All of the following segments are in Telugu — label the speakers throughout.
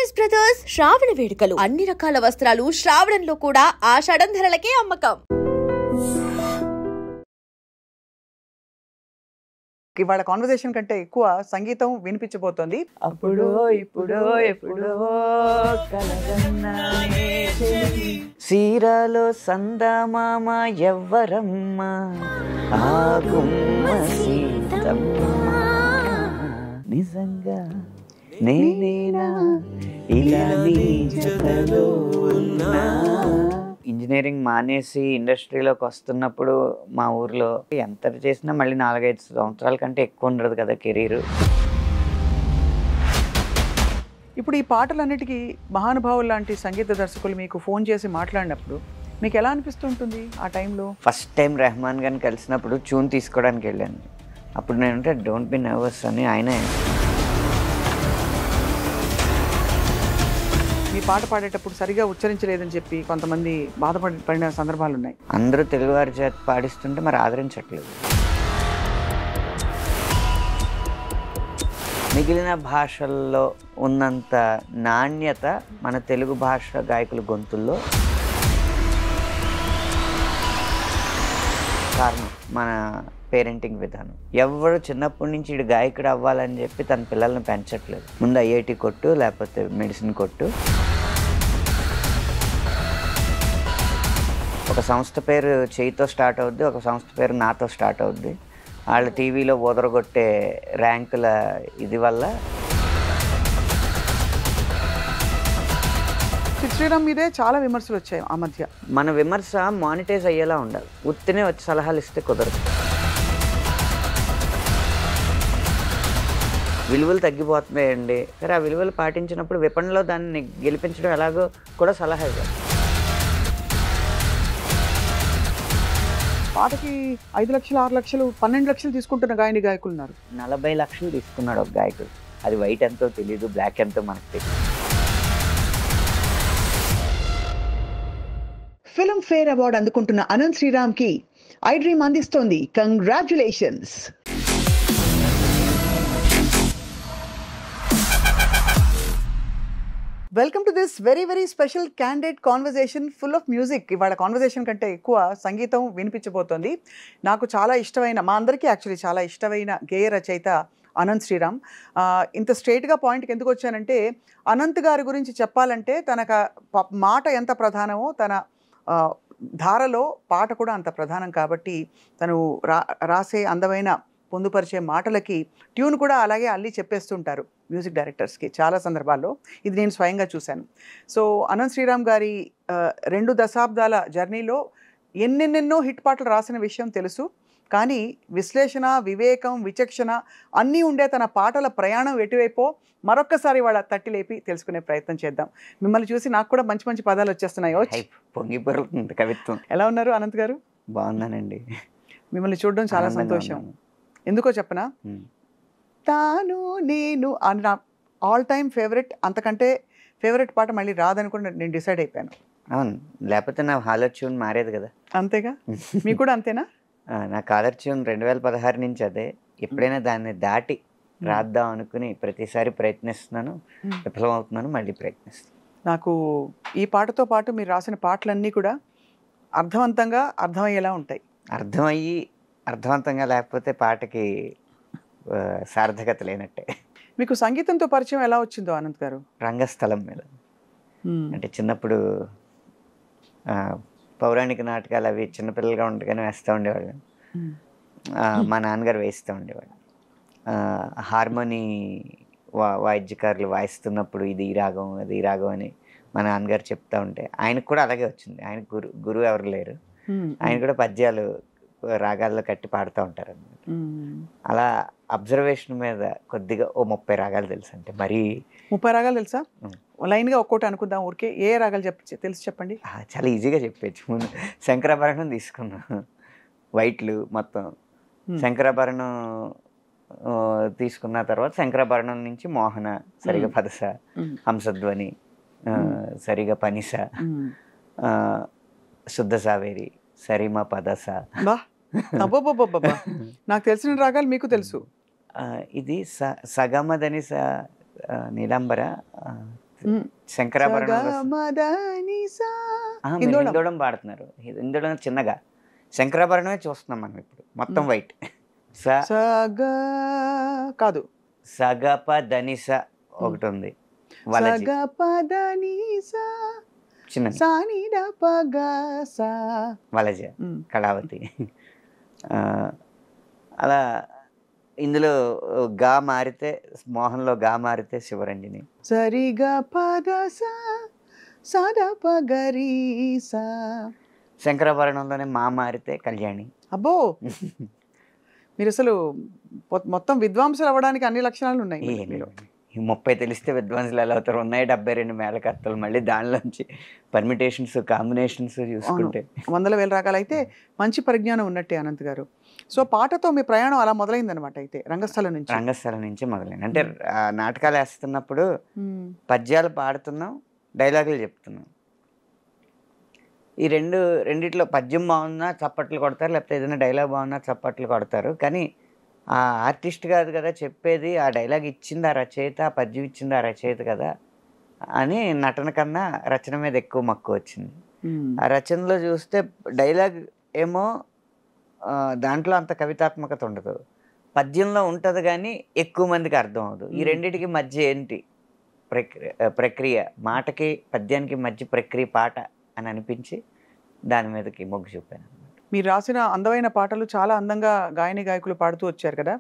Speaker 1: శారీస్ బ్రదర్స్ శ్రావణ వేడుకలు అన్ని రకాల వస్త్రాలు శ్రావణంలో కూడా ఆషాఢం ధరలకే అమ్మకం.
Speaker 2: ఇవాళ కాన్వర్సేషన్ కంటే ఎక్కువ సంగీతం వినిపించబోతోంది.
Speaker 3: అప్పుడో ఇప్పుడో ఎప్పుడో కలగన్నానే సీరాలో సందమామ ఎవ్వరమ్మ ఆగుమ్మ సీతమ్మ నిజంగా నేనేనా ఇలా నీ జతలో ఉన్నా. ఇంజనీరింగ్ మానేసి ఇండస్ట్రీలోకి వస్తున్నప్పుడు మా ఊర్లో ఎంత చేసినా మళ్ళీ 4-5 సంవత్సరాల కంటే ఎక్కువ ఉండదు కదా కెరీర్.
Speaker 2: ఇప్పుడు ఈ పాటలన్నిటికీ మహానుభావులు లాంటి సంగీత దర్శకులు మీకు ఫోన్ చేసి మాట్లాడినప్పుడు మీకు ఎలా అనిపిస్తుంటుంది ఆ టైంలో?
Speaker 3: ఫస్ట్ టైం రెహమాన్ గారిని కలిసినప్పుడు ట్యూన్ తీసుకోవడానికి వెళ్ళాను. అప్పుడు నేనంటే డోంట్ బి నర్వస్ అని ఆయనే.
Speaker 2: మీ పాట పాడేటప్పుడు సరిగా ఉచ్చరించలేదని చెప్పి కొంతమంది బాధపడిన సందర్భాలు ఉన్నాయి.
Speaker 3: అందరూ తెలుగువారి చేత పాడిస్తుంటే మరి ఆదరించట్లేదు. మిగిలిన భాషల్లో ఉన్నంత నాణ్యత మన తెలుగు భాష గాయకుల గొంతుల్లో కారణం మన పేరెంటింగ్ విధానం. ఎవరు చిన్నప్పటి నుంచి ఇటు గాయకుడు అవ్వాలని చెప్పి తన పిల్లల్ని పెంచట్లేదు. ముందు ఐఐటి కొట్టు, లేకపోతే మెడిసిన్ కొట్టు. ఒక సంస్థ పేరు చేయితో స్టార్ట్ అవుద్ది, ఒక సంస్థ పేరు నాతో స్టార్ట్ అవుద్ది. వాళ్ళ టీవీలో ఓదరగొట్టే ర్యాంకుల ఇది వల్ల
Speaker 2: శ్రీరామ్ మీదే చాలా విమర్శలు వచ్చాయి ఆ మధ్య.
Speaker 3: మన విమర్శ మానిటైజ్ అయ్యేలా ఉండాలి. ఉత్తినే వచ్చి సలహాలు ఇస్తే కుదరదు. విలువలు తగ్గిపోతున్నాయండి. సరే, ఆ విలువలు పాటించినప్పుడు విపణిలో దాన్ని గెలిపించడం ఎలాగో కూడా సలహా ఇవ్వాలి.
Speaker 2: పాటకి 5 లక్షలు 6 లక్షలు 12 లక్షలు తీసుకుంటున్న గాయకులు ఉన్నారు.
Speaker 3: 40 లక్షలు తీసుకున్నాడు ఒక గాయకుడు. అది వైట్ ఎంతో తెలియదు, బ్లాక్ ఎంతో మనకు తెలియదు.
Speaker 2: ఫిల్మ్ ఫేర్ అవార్డు అందుకుంటున్న అనంత్ శ్రీరామ్ కి ఐ డ్రీమ్ అందిస్తోంది congratulations. Welcome to this very very special candid conversation full of music. ఇవాళ కాన్వర్జేషన్ కంటే ఎక్కువ సంగీతం వినిపించబోతోంది. నాకు చాలా ఇష్టమైన, మా అందరికీ యాక్చువల్లీ చాలా ఇష్టమైన గేయ రచయిత అనంత్ శ్రీరామ్. ఇంత స్ట్రైట్గా పాయింట్కి ఎందుకు వచ్చానంటే, అనంత్ గారి గురించి చెప్పాలంటే తనకు మాట ఎంత ప్రధానమో తన ధారలో పాట కూడా అంత ప్రధానం. కాబట్టి తను రాసే అందమైన పొందుపరిచే మాటలకి ట్యూన్ కూడా అలాగే అల్లి చెప్పేస్తుంటారు మ్యూజిక్ డైరెక్టర్స్కి చాలా సందర్భాల్లో. ఇది నేను స్వయంగా చూశాను. సో అనంత్ శ్రీరామ్ గారి 2 దశాబ్దాల జర్నీలో ఎన్నెన్నెన్నో హిట్ పాటలు రాసిన విషయం తెలుసు. కానీ విశ్లేషణ, వివేకం, విచక్షణ అన్నీ ఉండే తన పాటల ప్రయాణం ఎటువైపో మరొక్కసారి వాళ్ళ తట్టి లేపి తెలుసుకునే ప్రయత్నం చేద్దాం. మిమ్మల్ని చూసి నాకు కూడా మంచి మంచి పదాలు వచ్చేస్తున్నాయి.
Speaker 3: పొంగి పొరుతుంది కవిత్వం.
Speaker 2: ఎలా ఉన్నారు అనంత్ గారు?
Speaker 3: బాగున్నానండి.
Speaker 2: మిమ్మల్ని చూడడం చాలా సంతోషం. ఎందుకో చెప్పనా, తాను నేను అని నా ఆల్ టైమ్ ఫేవరెట్, అంతకంటే ఫేవరెట్ పాట మళ్ళీ రాదని కూడా నేను డిసైడ్ అయిపోయాను.
Speaker 3: అవును, లేకపోతే నా హాలర్ ట్యూన్ మారేది కదా.
Speaker 2: అంతేగా, మీకు కూడా అంతేనా?
Speaker 3: నా కాలర్ ట్యూన్ 2016 నుంచి అదే. ఎప్పుడైనా దాన్ని దాటి రాద్దాం అనుకుని ప్రతిసారి ప్రయత్నిస్తున్నాను, విఫలమవుతున్నాను, మళ్ళీ ప్రయత్నిస్తాను.
Speaker 2: నాకు ఈ పాటతో పాటు మీరు రాసిన పాటలన్నీ కూడా అర్థవంతంగా అర్థమయ్యేలా ఉంటాయి.
Speaker 3: అర్థవంతంగా లేకపోతే పాటకి సార్థకత లేనట్టే.
Speaker 2: మీకు సంగీతంతో పరిచయం ఎలా వచ్చిందో అనంత్ గారు?
Speaker 3: రంగస్థలం మీద. అంటే చిన్నప్పుడు పౌరాణిక నాటకాలు అవి చిన్నపిల్లలుగా ఉండగానే వేస్తూ ఉండేవాళ్ళు. మా నాన్నగారు వేస్తూ ఉండేవాళ్ళు. హార్మోనీ వాయిద్యకారులు వాయిస్తున్నప్పుడు ఇది ఈ రాగం, అది ఈ రాగం అని మా నాన్నగారు చెప్తా ఉంటే ఆయనకు కూడా అలాగే వచ్చింది. ఆయన గురువు ఎవరు లేరు. ఆయన కూడా పద్యాలు రాగాల్లో కట్టి పాడుతూ ఉంటారు అన్నమాట. అలా అబ్జర్వేషన్ మీద కొద్దిగా 30 రాగాలు తెలుసు. అంటే మరీ
Speaker 2: 30 రాగాలు తెలుసా? లైన్గా ఒక్కోటి అనుకుందాం. ఊరికే ఏ రాగాలు తెలుసు చెప్పండి.
Speaker 3: చాలా ఈజీగా చెప్పచ్చు. ముందు శంకరాభరణం తీసుకున్నాం, వైట్లు మొత్తం. శంకరాభరణం తీసుకున్న తర్వాత శంకరాభరణం నుంచి మోహన, సరిగా పదస, హంసధ్వని, సరిగా పనిస, శుద్ధ సావేరి, సరిమ పదస.
Speaker 2: నాకు తెలిసిన రాగాలు మీకు తెలుసు.
Speaker 3: ఇది సగమదని నీలాంబర, శంకరాభరణంలో
Speaker 2: సగమదనిసా.
Speaker 3: మీరు
Speaker 2: ఇందోళం.
Speaker 3: ఇందోడం పాడుతున్నారు. ఇందోడం చిన్నగా, శంకరాభరణమే చూస్తున్నాం మనం ఇప్పుడు మొత్తం వైట్.
Speaker 2: సగ కాదు,
Speaker 3: సగప ధనిస ఒకటి ఉంది, వలజి
Speaker 2: సగపదనిసా
Speaker 3: చిన్నది,
Speaker 2: సానిడ పగ సా.
Speaker 3: వలజ, కళావతి. అలా ఇందులో గా మారితే, మోహన్లో గా మారితే శివరంజని.
Speaker 2: సరిగా పద సా సద పగరి సా.
Speaker 3: శంకరాభరణంలోనే మా మారితే కళ్యాణి.
Speaker 2: అబ్బో, మీరు అసలు మొత్తం విద్వాంసులు అవ్వడానికి అన్ని లక్షణాలు ఉన్నాయి మీరు.
Speaker 3: ఈ 30 తెలిస్తే విద్వాంసులు ఎలా అవుతారు? ఉన్నాయి 72 మేళకర్తలు, మళ్ళీ దానిలోంచి పర్మిటేషన్స్ కాంబినేషన్స్ చూసుకుంటే
Speaker 2: వందల వేల రకాలు. అయితే మంచి పరిజ్ఞానం ఉన్నట్టే అనంత్ గారు. సో పాటతో మీ ప్రయాణం అలా మొదలైందనమాట. అయితే రంగస్థలం నుంచి
Speaker 3: మొదలైంది. అంటే నాటకాలు వేస్తున్నప్పుడు పద్యాలు పాడుతున్నాం, డైలాగులు చెప్తున్నాం. ఈ రెండిట్లో పద్యం బాగున్నా చప్పట్లు కొడతారు, లేకపోతే ఏదైనా డైలాగ్ బాగున్నా చప్పట్లు కొడతారు. కానీ ఆ ఆర్టిస్ట్ కాదు కదా చెప్పేది, ఆ డైలాగ్ ఇచ్చింది ఆ రచయిత, ఆ పద్యం ఇచ్చింది ఆ రచయిత కదా అని నటన కన్నా రచన మీద ఎక్కువ మక్కువ వచ్చింది. ఆ రచనలో చూస్తే డైలాగ్ ఏమో దాంట్లో అంత కవితాత్మకత ఉండదు, పద్యంలో ఉంటుంది కానీ ఎక్కువ మందికి అర్థం అవ్వదు. ఈ రెండింటికి మధ్య ఏంటి ప్రక్రియ, మాటకి పద్యానికి మధ్య ప్రక్రియ పాట అని అనిపించి దాని మీదకి మొగ్గు చూపాను.
Speaker 2: మీరు రాసిన అందమైన పాటలు చాలా అందంగా గాయని గాయకులు పాడుతూ వచ్చారు కదా.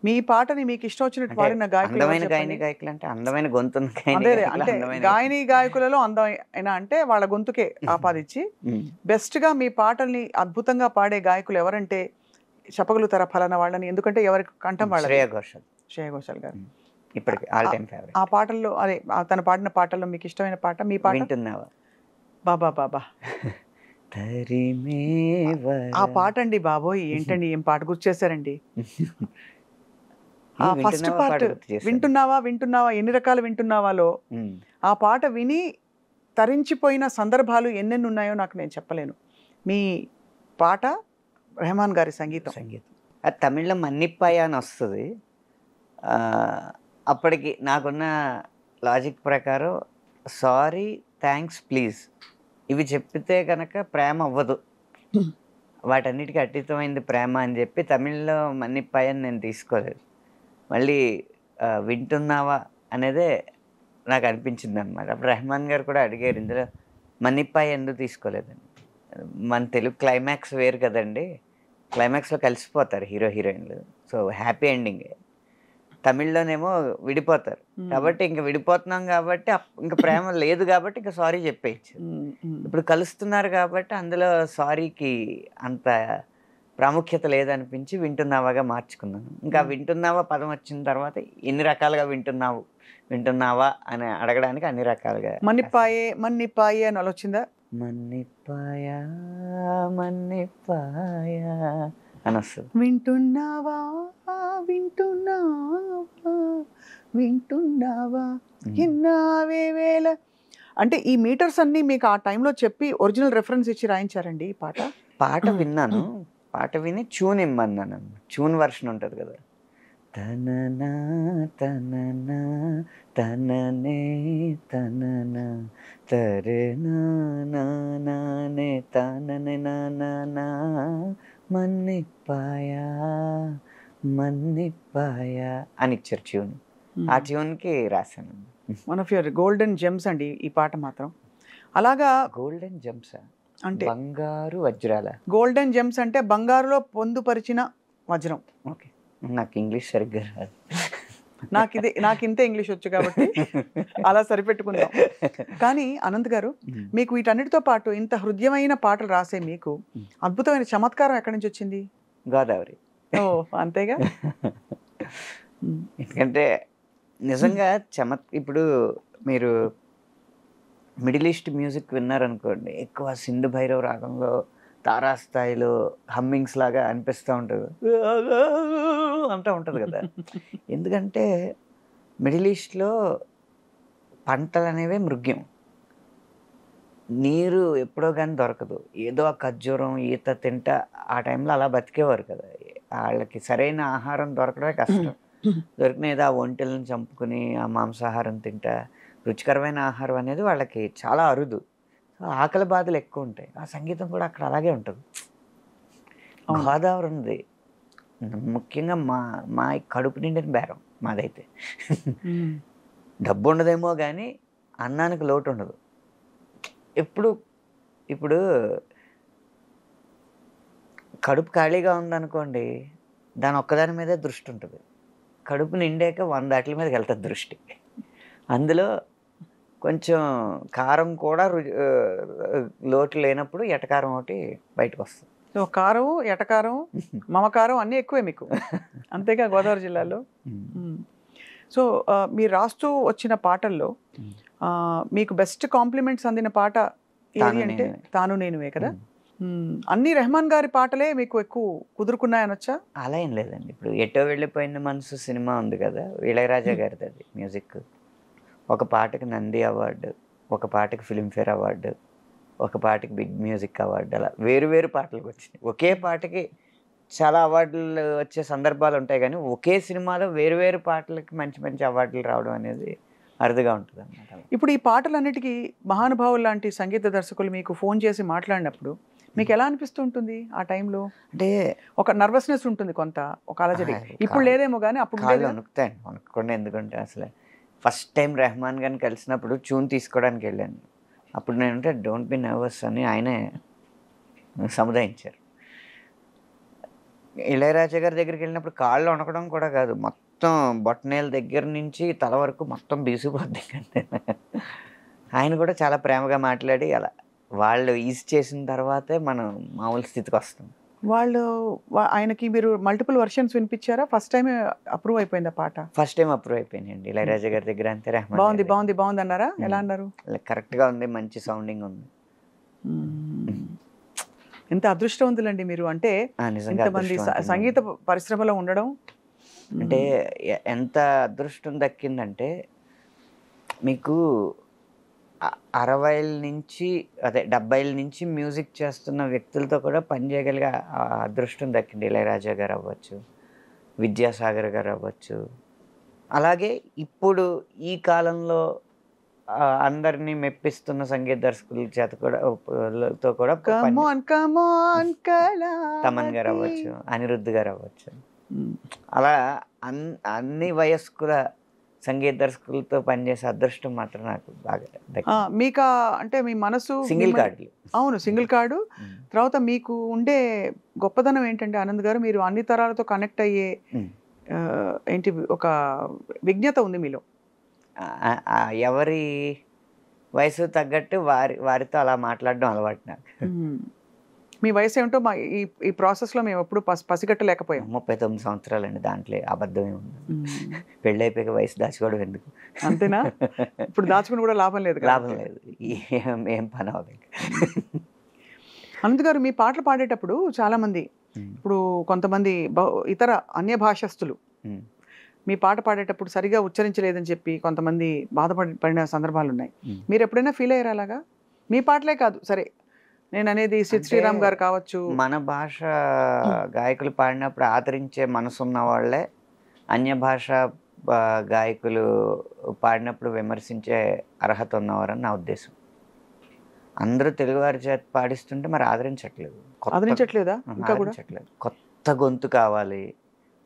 Speaker 2: మీ పాటని మీకు ఇష్టం వచ్చినట్టు పాడిన
Speaker 3: అందమైన గాయని గాయకులు అంటే అందమైన గొంతు,
Speaker 2: అంటే గాయని గాయకులలో అందమైన అంటే వాళ్ళ గొంతుకే ఆపాదించి బెస్ట్ గా మీ పాటల్ని అద్భుతంగా పాడే గాయకులు ఎవరంటే చెప్పగలుగుతారా ఫలానా వాళ్ళని? ఎందుకంటే ఎవరి కంఠం వాళ్ళ శ్రేయా ఘోషాల్ గారు
Speaker 3: ఇప్పటికి ఆల్ టైమ్ ఫేవరెట్.
Speaker 2: ఆ పాటల్లో అదే తను పాడిన పాటల్లో మీకు ఇష్టమైన పాట మీ పాట
Speaker 3: వింటున్నావా?
Speaker 2: బాబా బాబా ఆ పాట అండి బాబోయ్, ఏంటండి ఏం పాట గుర్తు చేశారండి. ఆ ఫస్ట్ పార్ట్ వింటున్నావా ఎన్ని రకాల వింటున్నావాలో ఆ పాట విని తరించిపోయిన సందర్భాలు ఎన్నెన్ని ఉన్నాయో నాకు నేను చెప్పలేను. మీ పాట రెహమాన్ గారి సంగీతం.
Speaker 3: అది తమిళ్లో మన్నిప్పాయ అని వస్తుంది. అప్పటికి నాకున్న లాజిక్ ప్రకారం సారీ, థ్యాంక్స్, ప్లీజ్ ఇవి చెప్పితే కనుక ప్రేమ అవ్వదు, వాటన్నిటికీ అతీతమైంది ప్రేమ అని చెప్పి తమిళ్లో మన్నిప్పాయని నేను తీసుకోలేదు. మళ్ళీ వింటున్నావా అనేదే నాకు అనిపించింది అనమాట. అప్పుడు రెహమాన్ గారు కూడా అడిగారు, ఇందులో మన్నిప్పాయ ఎందుకు తీసుకోలేదని. మన తెలుగు క్లైమాక్స్ వేరు కదండి, క్లైమాక్స్లో కలిసిపోతారు హీరో హీరోయిన్లు, సో హ్యాపీ ఎండింగ్. తమిళ్లోనేమో విడిపోతారు కాబట్టి ఇంకా విడిపోతున్నాం కాబట్టి ఇంకా ప్రేమ లేదు కాబట్టి ఇంకా సారీ చెప్పేయచ్చు. ఇప్పుడు కలుస్తున్నారు కాబట్టి అందులో సారీకి అంత ప్రాముఖ్యత లేదనిపించి వింటున్నావాగా మార్చుకున్నాను. ఇంకా వింటున్నావా పదం వచ్చిన తర్వాత ఎన్ని రకాలుగా వింటున్నావా అని అడగడానికి అన్ని రకాలుగా
Speaker 2: మన్నిపాయే అని వచ్చిందా?
Speaker 3: మన్నిపాయా మన్నిపాయా అని వస్తుంది.
Speaker 2: వింటున్నావా ఎన్నావే వేళ అంటే ఈ మీటర్స్ అన్ని మీకు ఆ టైంలో చెప్పి ఒరిజినల్ రెఫరెన్స్ ఇచ్చి రాయించారండి ఈ పాట?
Speaker 3: పాట విన్నాను, పాట విని ట్యూన్ ఇమ్మన్నాను. ట్యూన్ వర్షన్ ఉంటుంది కదా, తననా తననా తననే తననా తరే నానే తననే నానా మన్నిపాయా మన్నిపాయా అని ఇచ్చారు ట్యూన్. ఆ ట్యూన్కి రాశాను.
Speaker 2: One of your golden gems అండి ఈ పాట మాత్రం. అలాగా
Speaker 3: గోల్డెన్ జెమ్స్
Speaker 2: అంటే
Speaker 3: బంగారు వజ్రాల.
Speaker 2: గోల్డెన్ జెమ్స్ అంటే బంగారులో పొందుపరిచిన వజ్రం.
Speaker 3: ఓకే, నాకు ఇంగ్లీష్ సరిగ్గా రాదు.
Speaker 2: నాకు ఇంతే ఇంగ్లీష్ వచ్చు కాబట్టి అలా సరిపెట్టుకుందాం. కానీ అనంత్ గారు, మీకు వీటన్నిటితో పాటు ఇంత హృదయమైన పాటలు రాసే మీకు అద్భుతమైన చమత్కారం ఎక్కడి నుంచి వచ్చింది?
Speaker 3: గోదావరి.
Speaker 2: ఓ అంతేగా.
Speaker 3: ఎందుకంటే నిజంగా ఇప్పుడు మీరు మిడిల్ ఈస్ట్ మ్యూజిక్ విన్నారనుకోండి, ఎక్కువ సింధు భైరవ్ రాగంలో తారాస్థాయిలో హమ్మింగ్స్ లాగా అనిపిస్తూ ఉంటుంది, అంటూ ఉంటుంది కదా. ఎందుకంటే మిడిల్ ఈస్ట్లో పంటలు అనేవి మృగ్యం, నీరు ఎప్పుడో కానీ దొరకదు. ఏదో ఆ ఖర్జూరం ఈత తింటా ఆ టైంలో అలా బతికేవారు కదా. వాళ్ళకి సరైన ఆహారం దొరకడమే కష్టం. దొరికిన ఏదో ఆ ఒంటెలను చంపుకుని ఆ మాంసాహారం తింటా రుచికరమైన ఆహారం అనేది వాళ్ళకి చాలా అరుదు. సో ఆకలి బాధలు ఎక్కువ ఉంటాయి. ఆ సంగీతం కూడా అక్కడ అలాగే ఉంటుంది.
Speaker 2: అవును.
Speaker 3: గోదావరి ఉంది. ముఖ్యంగా మా మా కడుపు నిండిన బేరం మాదైతే. డబ్బు ఉండదేమో కానీ అన్నానికి లోటు ఉండదు. ఇప్పుడు కడుపు ఖాళీగా ఉందనుకోండి, దాని ఒక్కదాని మీదే దృష్టి ఉంటుంది. కడుపు నిండాక 100 వాటి మీదకి వెళ్తుంది దృష్టి. అందులో కొంచెం కారం కూడా లోటు లేనప్పుడు ఎటకారం ఒకటి బయటకు వస్తుంది.
Speaker 2: సో కారం, ఎటకారం, మమకారం అన్నీ ఎక్కువే మీకు, అంతేగా గోదావరి జిల్లాలో. సో మీరు రాస్తూ వచ్చిన పాటల్లో మీకు బెస్ట్ కాంప్లిమెంట్స్ అందిన పాట ఏది అంటే తాను నేనువే కదా. అన్ని రెహమాన్ గారి పాటలే మీకు ఎక్కువ కుదురుకున్నాయనొచ్చా?
Speaker 3: అలా ఏం లేదండి. ఇప్పుడు ఎటో వెళ్ళిపోయిన మనసు సినిమా ఉంది కదా, ఇళయరాజా గారిది. అది మ్యూజిక్. ఒక పాటకి నంది అవార్డు, ఒక పాటకి ఫిల్మ్ఫేర్ అవార్డు, ఒక పాటకి బిగ్ మ్యూజిక్ అవార్డు, అలా వేరు పాటలకు వచ్చినాయి. ఒకే పాటకి చాలా అవార్డులు వచ్చే సందర్భాలు ఉంటాయి, కానీ ఒకే సినిమాలో వేరు పాటలకి మంచి మంచి అవార్డులు రావడం అనేది అరుదుగా ఉంటుంది అన్నమాట.
Speaker 2: ఇప్పుడు ఈ పాటలన్నిటికీ మహానుభావులు లాంటి సంగీత దర్శకులు మీకు ఫోన్ చేసి మాట్లాడినప్పుడు మీకు ఎలా అనిపిస్తూ ఉంటుంది ఆ టైంలో?
Speaker 3: అంటే
Speaker 2: ఒక నర్వస్నెస్ ఉంటుంది, కొంత ఒక అలజడి. ఇప్పుడు లేదేమో కానీ అప్పుడు
Speaker 3: వణుకుతాయండి. వణుకుండా ఎందుకంటే అసలు ఫస్ట్ టైం రెహమాన్ గారిని కలిసినప్పుడు ట్యూన్ తీసుకోవడానికి వెళ్ళాను. అప్పుడు నేనంటే డోంట్ బి నర్వస్ అని ఆయనే సముదాయించారు. ఇళయరాజా గారి దగ్గరికి వెళ్ళినప్పుడు కాళ్ళు వణకడం కూడా కాదు, మొత్తం బొట్టనేల దగ్గర నుంచి తల వరకు మొత్తం బీసిపోద్ది. ఆయన కూడా చాలా ప్రేమగా మాట్లాడి అలా వాళ్ళు ఈజ్ చేసిన తర్వాతే మనం మామూలు స్థితికి వస్తాం.
Speaker 2: వాళ్ళు ఆయనకి మీరు మల్టిపుల్ వర్షన్స్ వినిపించారా? ఫస్ట్ టైం అప్రూవ్ అయిపోయింది ఆ పాట?
Speaker 3: ఫస్ట్ టైం అప్రూవ్ అయిపోయినాయండి ఇళయరాజా గారి దగ్గర. అంతే రెహమాన్
Speaker 2: బాగుంది అన్నారా? ఎలా అన్నారు?
Speaker 3: కరెక్ట్గా ఉంది, మంచి సౌండింగ్ ఉంది.
Speaker 2: ఎంత అదృష్టవంతులండి మీరు. అంటే ఇంతమంది సంగీత పరిశ్రమలో ఉండడం
Speaker 3: అంటే ఎంత అదృష్టం దక్కిందంటే, మీకు 60ల నుంచి 70ల నుంచి మ్యూజిక్ చేస్తున్న వ్యక్తులతో కూడా పనిచేయగలిగే అదృష్టం దక్కింది. ఇళయరాజా గారు అవ్వచ్చు, విద్యాసాగర్ గారు అవ్వచ్చు, అలాగే ఇప్పుడు ఈ కాలంలో అందరినీ మెప్పిస్తున్న సంగీత దర్శకుల చేత కూడా తమన్ గారు అవ్వచ్చు, అనిరుద్ధ్ గారు అవ్వచ్చు, అలా అన్ని వయస్కుల సంగీత దర్శకులతో పనిచేసే అదృష్టం మాత్రం నాకు బాగా.
Speaker 2: మీకు అంటే మీ మనసు
Speaker 3: సింగిల్ కార్డు.
Speaker 2: అవును, సింగిల్ కార్డు. తర్వాత మీకు ఉండే గొప్పదనం ఏంటంటే ఆనంద్ గారు, మీరు అన్ని తరాలతో కనెక్ట్ అయ్యే ఏంటి ఒక విజ్ఞత ఉంది మీలో.
Speaker 3: ఎవరి వయసు తగ్గట్టు వారితో అలా మాట్లాడడం అలవాటు నాకు.
Speaker 2: మీ వయసు ఏమిటో ఈ ప్రాసెస్లో మేము ఎప్పుడు పసిగట్టలేకపోయాం.
Speaker 3: 39 సంవత్సరాలండి. దాంట్లో అబద్ధమే ఉంది. పెళ్ళి అయిపోయాక వయసు దాచుకోవడం ఎందుకు?
Speaker 2: అంతేనా? ఇప్పుడు దాచుకుని కూడా లాభం లేదు.
Speaker 3: ఏం పని అవ్వదు.
Speaker 2: అనంత్ గారు, మీ పాటలు పాడేటప్పుడు చాలామంది, ఇప్పుడు కొంతమంది ఇతర అన్య భాషస్థులు మీ పాట పాడేటప్పుడు సరిగా ఉచ్చరించలేదని చెప్పి కొంతమంది బాధపడిన సందర్భాలు ఉన్నాయి. మీరు ఎప్పుడైనా ఫీల్ అయ్యారు అలాగా? మీ పాటలే కాదు, సరే నేను అనేది శ్రీరామ్ గారు కావచ్చు,
Speaker 3: మన భాష గాయకులు పాడినప్పుడు ఆదరించే మనసున్న వాళ్ళే అన్య భాష గాయకులు పాడినప్పుడు విమర్శించే అర్హత ఉన్నవారని నా ఉద్దేశం. అందరూ తెలుగువారి చేత పాడిస్తుంటే మరి
Speaker 2: ఆదరించట్లేదా? ఇంకా కూడా
Speaker 3: కొత్త గొంతు కావాలి.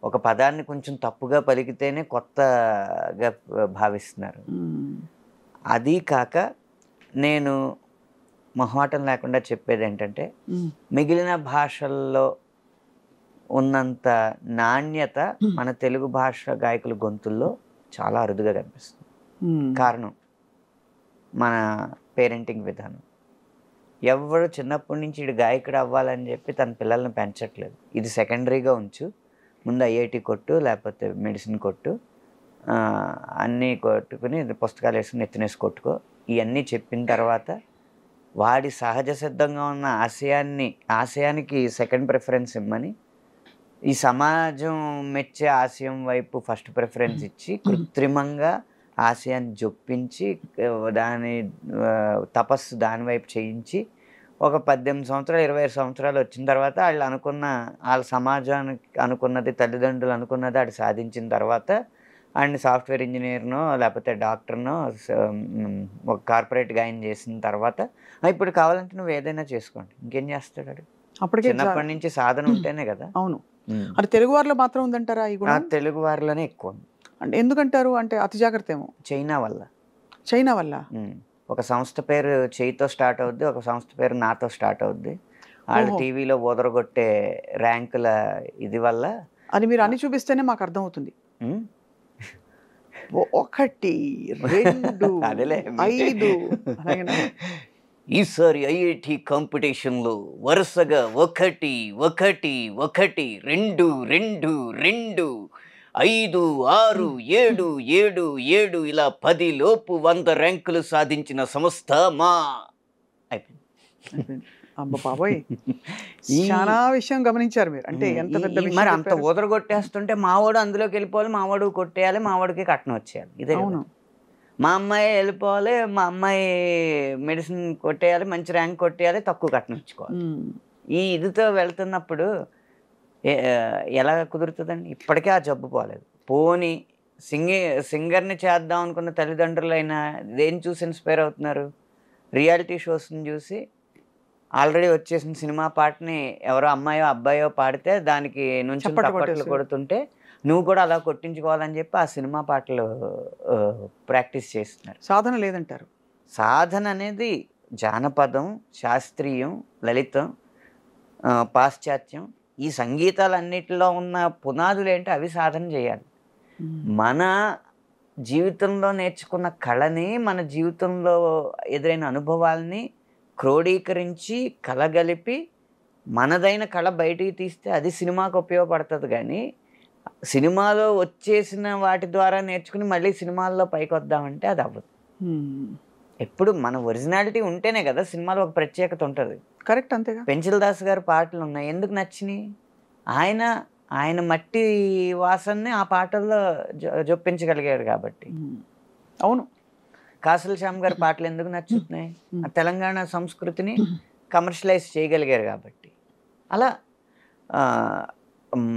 Speaker 3: ఒక పదాన్ని కొంచెం తప్పుగా పలికితేనే కొత్తగా భావిస్తున్నారు. అది కాక నేను మొహమాటం లేకుండా చెప్పేది ఏంటంటే, మిగిలిన భాషల్లో ఉన్నంత నాణ్యత మన తెలుగు భాష గాయకుల గొంతుల్లో చాలా అరుదుగా కనిపిస్తుంది. కారణం మన పేరెంటింగ్ విధానం. ఎవరు చిన్నప్పటి నుంచి ఇటు గాయకుడు అవ్వాలని చెప్పి తన పిల్లల్ని పెంచట్లేదు. ఇది సెకండరీగా ఉంచు, ముందు ఐఐటి కొట్టు, లేకపోతే మెడిసిన్ కొట్టు, అన్నీ కొట్టుకుని పుస్తకాలు వేసుకుని ఎత్తునేసి కొట్టుకో, ఇవన్నీ చెప్పిన తర్వాత వాడి సహజ సిద్ధంగా ఉన్న ఆశయానికి సెకండ్ ప్రిఫరెన్స్ ఇమ్మని, ఈ సమాజం మెచ్చే ఆశయం వైపు ఫస్ట్ ప్రిఫరెన్స్ ఇచ్చి కృత్రిమంగా ఆశయాన్ని జొప్పించి దాని తపస్సు దాని వైపు చేయించి ఒక 18 సంవత్సరాలు 25 సంవత్సరాలు వచ్చిన తర్వాత వాళ్ళ సమాజానికి అనుకున్నది, తల్లిదండ్రులు అనుకున్నది అది సాధించిన తర్వాత అండ్ సాఫ్ట్వేర్ ఇంజనీర్నో లేకపోతే డాక్టర్నో ఒక కార్పొరేట్గా ఆయన చేసిన తర్వాత ఇప్పుడు కావాలంటే నువ్వు ఏదైనా చేసుకోండి, ఇంకేం చేస్తాడు వాడు?
Speaker 2: అప్పటికే
Speaker 3: చిన్నప్పటి నుంచి సాధన ఉంటేనే కదా.
Speaker 2: అవును. అది తెలుగు వారిలో మాత్రం ఉందంటారా ఈ గుణం?
Speaker 3: తెలుగు వారిలోనే ఎక్కువ ఉంది.
Speaker 2: అంటే ఎందుకంటారు? అంటే అతి జాగ్రత్త ఏమో.
Speaker 3: చైనా వల్ల.
Speaker 2: చైనా వల్ల?
Speaker 3: ఒక సంస్థ పేరు చేయితో స్టార్ట్ అవుద్ది, ఒక సంస్థ పేరు నాతో స్టార్ట్ అవుద్ది. వాళ్ళు టీవీలో ఓదరగొట్టే ర్యాంకుల ఇది వల్ల.
Speaker 2: అది మీరు అని చూపిస్తేనే మాకు అర్థం అవుతుంది. 1 2 5 అలాగేనా?
Speaker 3: ఈసారి ఐఐటి కాంపిటీషన్లో వరుసగా 1 1 1 2 2 2 5 6 7 7 7 ఇలా 10 లోపు 100 ర్యాంకులు సాధించిన సంస్థ మా. అయిపోయింది.
Speaker 2: అమ్మ బాబోయ్, చాలా విషయం గమనించారు మీరు. అంటే ఎంత పెద్ద విషయం.
Speaker 3: మరి అంత ఊదరగొట్టేస్తుంటే మావాడు అందులోకి వెళ్ళిపోవాలి, మావాడు కొట్టేయాలి, మావాడికి కట్నం వచ్చేయాలి. ఇదే
Speaker 2: అవును.
Speaker 3: మా అమ్మాయి వెళ్ళిపోవాలి, మా అమ్మాయి మెడిసిన్ కొట్టేయాలి, మంచి ర్యాంక్ కొట్టేయాలి, తక్కువ కట్నం ఇచ్చుకోవాలి. ఈ ఇదితో వెళ్తున్నప్పుడు ఎలా కుదురుతుందండి? ఇప్పటికే ఆ జబ్బు పోలేదు. పోనీ సింగర్ని చేద్దాం అనుకున్న తల్లిదండ్రులైనా దేని చూసి ఇన్స్పైర్ అవుతున్నారు? రియాలిటీ షోస్ని చూసి. ఆల్రెడీ వచ్చేసిన సినిమా పాటని ఎవరో అమ్మాయో అబ్బాయో పాడితే దానికి నుంచి చప్పట్లు కొడుతుంటే నువ్వు కూడా అలా కొట్టించుకోవాలని చెప్పి ఆ సినిమా పాటలు ప్రాక్టీస్ చేస్తున్నారు.
Speaker 2: సాధన లేదంటారు?
Speaker 3: సాధన అనేది జానపదం, శాస్త్రీయం, లలితం, పాశ్చాత్యం, ఈ సంగీతాలన్నిటిలో ఉన్న పునాదులు ఏంటో అవి సాధన చేయాలి. మన జీవితంలో నేర్చుకున్న కళని, మన జీవితంలో ఎదురైన అనుభవాల్ని క్రోడీకరించి కలగలిపి మనదైన కళ బయటికి తీస్తే అది సినిమాకు ఉపయోగపడుతుంది. కానీ సినిమాలో వచ్చేసిన వాటి ద్వారా నేర్చుకుని మళ్ళీ సినిమాల్లో పైకి వద్దామంటే అది అవ్వదు. ఎప్పుడు మన ఒరిజినాలిటీ ఉంటేనే కదా సినిమాలో ఒక ప్రత్యేకత ఉంటుంది.
Speaker 2: కరెక్ట్, అంతేగా.
Speaker 3: పెంచిల్ దాస్ గారి పాటలు ఉన్నాయి, ఎందుకు నచ్చినాయి? ఆయన మట్టి వాసనని ఆ పాటల్లో జొప్పించగలిగాడు కాబట్టి.
Speaker 2: అవును.
Speaker 3: కాసుల శ్యామ్ గారి పాటలు ఎందుకు నచ్చుతున్నాయి? ఆ తెలంగాణ సంస్కృతిని కమర్షియలైజ్ చేయగలిగారు కాబట్టి. అలా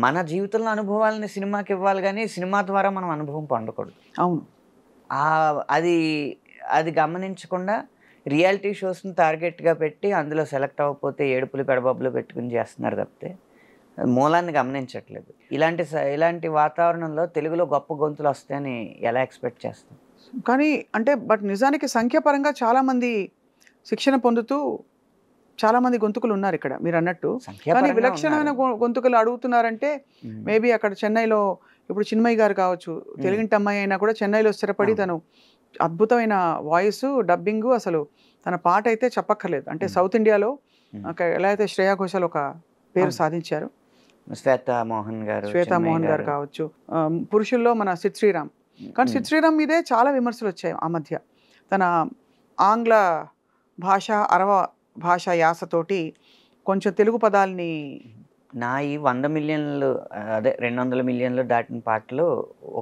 Speaker 3: మన జీవితంలో అనుభవాలని సినిమాకి ఇవ్వాలి, కానీ సినిమా ద్వారా మనం అనుభవం పొందకూడదు.
Speaker 2: అవును.
Speaker 3: అది గమనించకుండా రియాలిటీ షోస్ని టార్గెట్గా పెట్టి అందులో సెలెక్ట్ అవ్వకపోతే ఏడుపులు పెడబబ్బులు పెట్టుకుని చేస్తున్నారు తప్పితే మూలాన్ని గమనించట్లేదు. ఇలాంటి వాతావరణంలో తెలుగులో గొప్ప గొంతులు వస్తాయని ఎలా ఎక్స్పెక్ట్ చేస్తాం?
Speaker 2: కానీ అంటే నిజానికి సంఖ్యాపరంగా చాలామంది శిక్షణ పొందుతూ చాలామంది గొంతుకులు ఉన్నారు ఇక్కడ మీరు అన్నట్టు. కానీ విలక్షణమైన గొంతుకులు అడుగుతున్నారంటే మేబీ అక్కడ చెన్నైలో ఇప్పుడు చిన్మయి గారు కావచ్చు, తెలుగింటి అమ్మాయి అయినా కూడా చెన్నైలో స్థిరపడి తను అద్భుతమైన వాయిస్, డబ్బింగ్, అసలు తన పాట అయితే చెప్పక్కర్లేదు. అంటే సౌత్ ఇండియాలో ఎలా అయితే శ్రేయా ఘోషాల్ ఒక పేరు సాధించారు,
Speaker 3: శ్వేతా మోహన్ గారు
Speaker 2: కావచ్చు. పురుషుల్లో మన సిద్ శ్రీరామ్. కానీ సిద్ శ్రీరామ్ మీదే చాలా విమర్శలు వచ్చాయి ఆ మధ్య. తన ఆంగ్ల భాష, అరవ భాష యాసతోటి కొంచెం తెలుగు పదాలని.
Speaker 3: నా ఈ 100 మిలియన్లు అదే 200 మిలియన్లు దాటిన పాటలు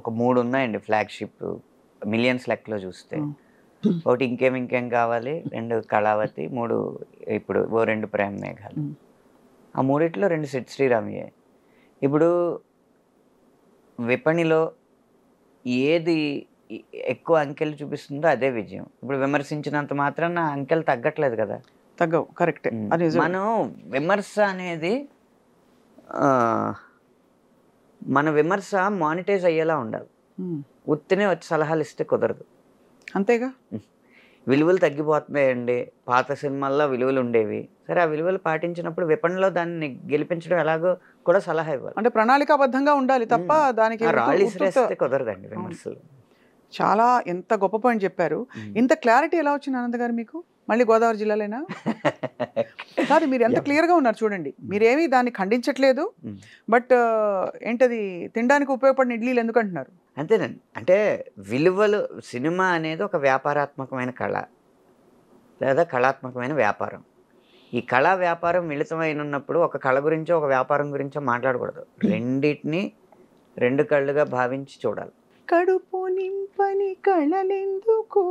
Speaker 3: ఒక 3 ఉన్నాయండి ఫ్లాగ్షిప్ మిలియన్స్ లెక్కలో చూస్తే. ఒకటి ఇంకేం కావాలి, 2 కళావతి, 3 ఇప్పుడు 2 ప్రేమ మేఘాలు. ఆ 3 2 సిద్ శ్రీరామ్యే. ఇప్పుడు విపణిలో ఏది ఎక్కువ అంకెలు చూపిస్తుందో అదే విజయం. ఇప్పుడు విమర్శించినంత మాత్రాన అంకెలు తగ్గట్లేదు కదా.
Speaker 2: తగ్గవు. కరెక్ట్.
Speaker 3: మనం విమర్శ అనేది మన విమర్శ మానిటైజ్ అయ్యేలా ఉండాలి. ఉత్తినే వచ్చి సలహాలు ఇస్తే కుదరదు.
Speaker 2: అంతేగా.
Speaker 3: విలువలు తగ్గిపోతున్నాయండి. పాత సినిమాల్లో విలువలు ఉండేవి, సరే ఆ విలువలు పాటించినప్పుడు విపణిలో దాన్ని గెలిపించడం ఎలాగో కూడా సలహా ఇవ్వాలి.
Speaker 2: అంటే ప్రణాళికాబద్ధంగా ఉండాలి తప్ప దానికి
Speaker 3: కుదరదండి విమర్శలు.
Speaker 2: చాలా ఎంత గొప్ప పాయింట్ చెప్పారు. ఇంత క్లారిటీ ఎలా వచ్చింది ఆనంద్ గారు మీకు? మళ్ళీ గోదావరి జిల్లాలైనా కాదు, మీరు ఎంత క్లియర్గా ఉన్నారు చూడండి. మీరేమీ దాన్ని ఖండించట్లేదు, బట్ ఏంటది తినడానికి ఉపయోగపడిన ఇడ్లీలు ఎందుకు అంటున్నారు?
Speaker 3: అంతేనండి. అంటే విలువలు, సినిమా అనేది ఒక వ్యాపారాత్మకమైన కళ లేదా కళాత్మకమైన వ్యాపారం. ఈ కళా వ్యాపారం మిళితమైనప్పుడు ఒక కళ గురించో ఒక వ్యాపారం గురించో మాట్లాడకూడదు. రెండింటిని 2 కళ్ళుగా భావించి చూడాలి.
Speaker 2: కడుపు నింపని కళలెందుకు,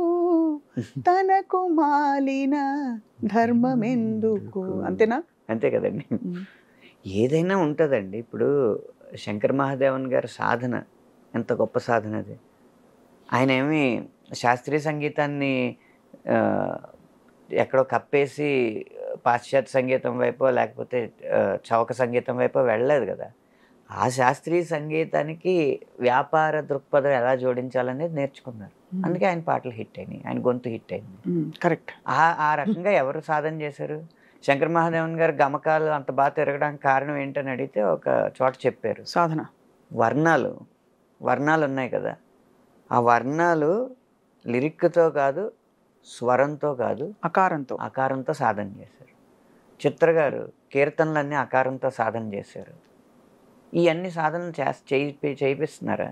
Speaker 2: తనకు మాలిన ధర్మమెందుకు. అంతేనా?
Speaker 3: అంతే కదండి. ఏదైనా ఉంటుందండి. ఇప్పుడు శంకర్ మహాదేవన్ గారి సాధన ఎంత గొప్ప సాధన అది. ఆయన ఏమి శాస్త్రీయ సంగీతాన్ని ఎక్కడో కప్పేసి పాశ్చాత్య సంగీతం వైపో లేకపోతే చౌక సంగీతం వైపో వెళ్ళలేదు కదా. ఆ శాస్త్రీయ సంగీతానికి వ్యాపార దృక్పథం ఎలా జోడించాలనేది నేర్చుకున్నారు. అందుకే ఆయన పాటలు హిట్ అయినాయి, ఆయన గొంతు హిట్ అయింది.
Speaker 2: కరెక్ట్.
Speaker 3: ఆ రకంగా ఎవరు సాధన చేశారు? శంకర్ మహాదేవన్ గారు గమకాలు అంత బాగా తిరగడానికి కారణం ఏంటని అడిగితే ఒక చోట చెప్పారు,
Speaker 2: సాధన.
Speaker 3: వర్ణాలు ఉన్నాయి కదా, ఆ వర్ణాలు లిరిక్తో కాదు, స్వరంతో కాదు, అకారంతో సాధన చేశారు. చిత్ర గారు కీర్తనలన్నీ అకారంతో సాధన చేశారు. ఇవన్నీ సాధనలు చేయిస్తున్నారా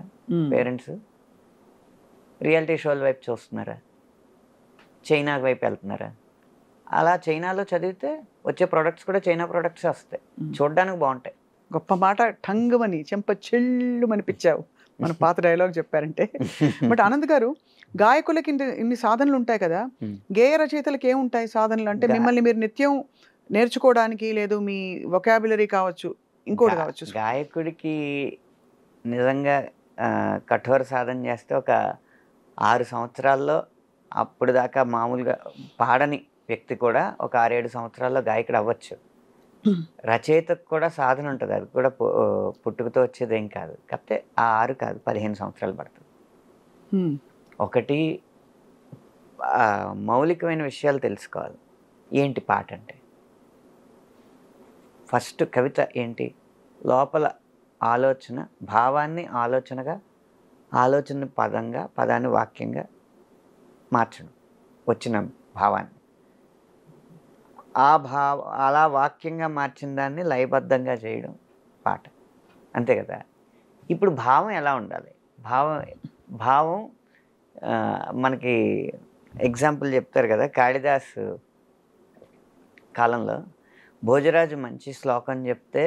Speaker 3: పేరెంట్స్? రియాలిటీ షోల వైపు చూస్తున్నారా? చైనా వైపు వెళ్తున్నారా? అలా చైనాలో చదివితే వచ్చే ప్రొడక్ట్స్ కూడా చైనా ప్రొడక్ట్స్ వస్తాయి, చూడడానికి బాగుంటాయి.
Speaker 2: గొప్ప మాట, టంగుమని చెంప చెల్లు అనిపించావు మన పాత డైలాగ్ చెప్పారంటే. బట్ ఆనంద్ గారు, గాయకులకి ఇన్ని సాధనలు ఉంటాయి కదా, గేయ రచయితలకు ఏముంటాయి సాధనలు? అంటే మిమ్మల్ని మీరు నిత్యం నేర్చుకోవడానికి, లేదు మీ వొకాబులరీ కావచ్చు, ఇంకోటి కావచ్చు.
Speaker 3: గాయకుడికి నిజంగా కఠోర సాధన చేస్తే ఒక 6 సంవత్సరాల్లో, అప్పుడు దాకా మామూలుగా పాడని వ్యక్తి కూడా ఒక 6-7 సంవత్సరాల్లో గాయకుడు అవ్వచ్చు. రచయితకు కూడా సాధన ఉంటుంది, అది కూడా పుట్టుకతో వచ్చేది ఏం కాదు. కాకపోతే ఆ 6 కాదు, 15 సంవత్సరాలు పడుతుంది. ఒకటి, మౌలికమైన విషయాలు తెలుసుకోవాలి. ఏంటి పాట అంటే? ఫస్ట్ కవిత ఏంటి? లోపల ఆలోచన, భావాన్ని ఆలోచనగా, ఆలోచన పదంగా, పదాన్ని వాక్యంగా మార్చడం, వచ్చిన భావాన్ని అలా వాక్యంగా మార్చిన దాన్ని లయబద్ధంగా చేయడం పాట, అంతే కదా. ఇప్పుడు భావం ఎలా ఉండాలి? భావం మనకి ఎగ్జాంపుల్ చెప్తారు కదా, కాళిదాసు కాలంలో భోజరాజు మంచి శ్లోకం చెప్తే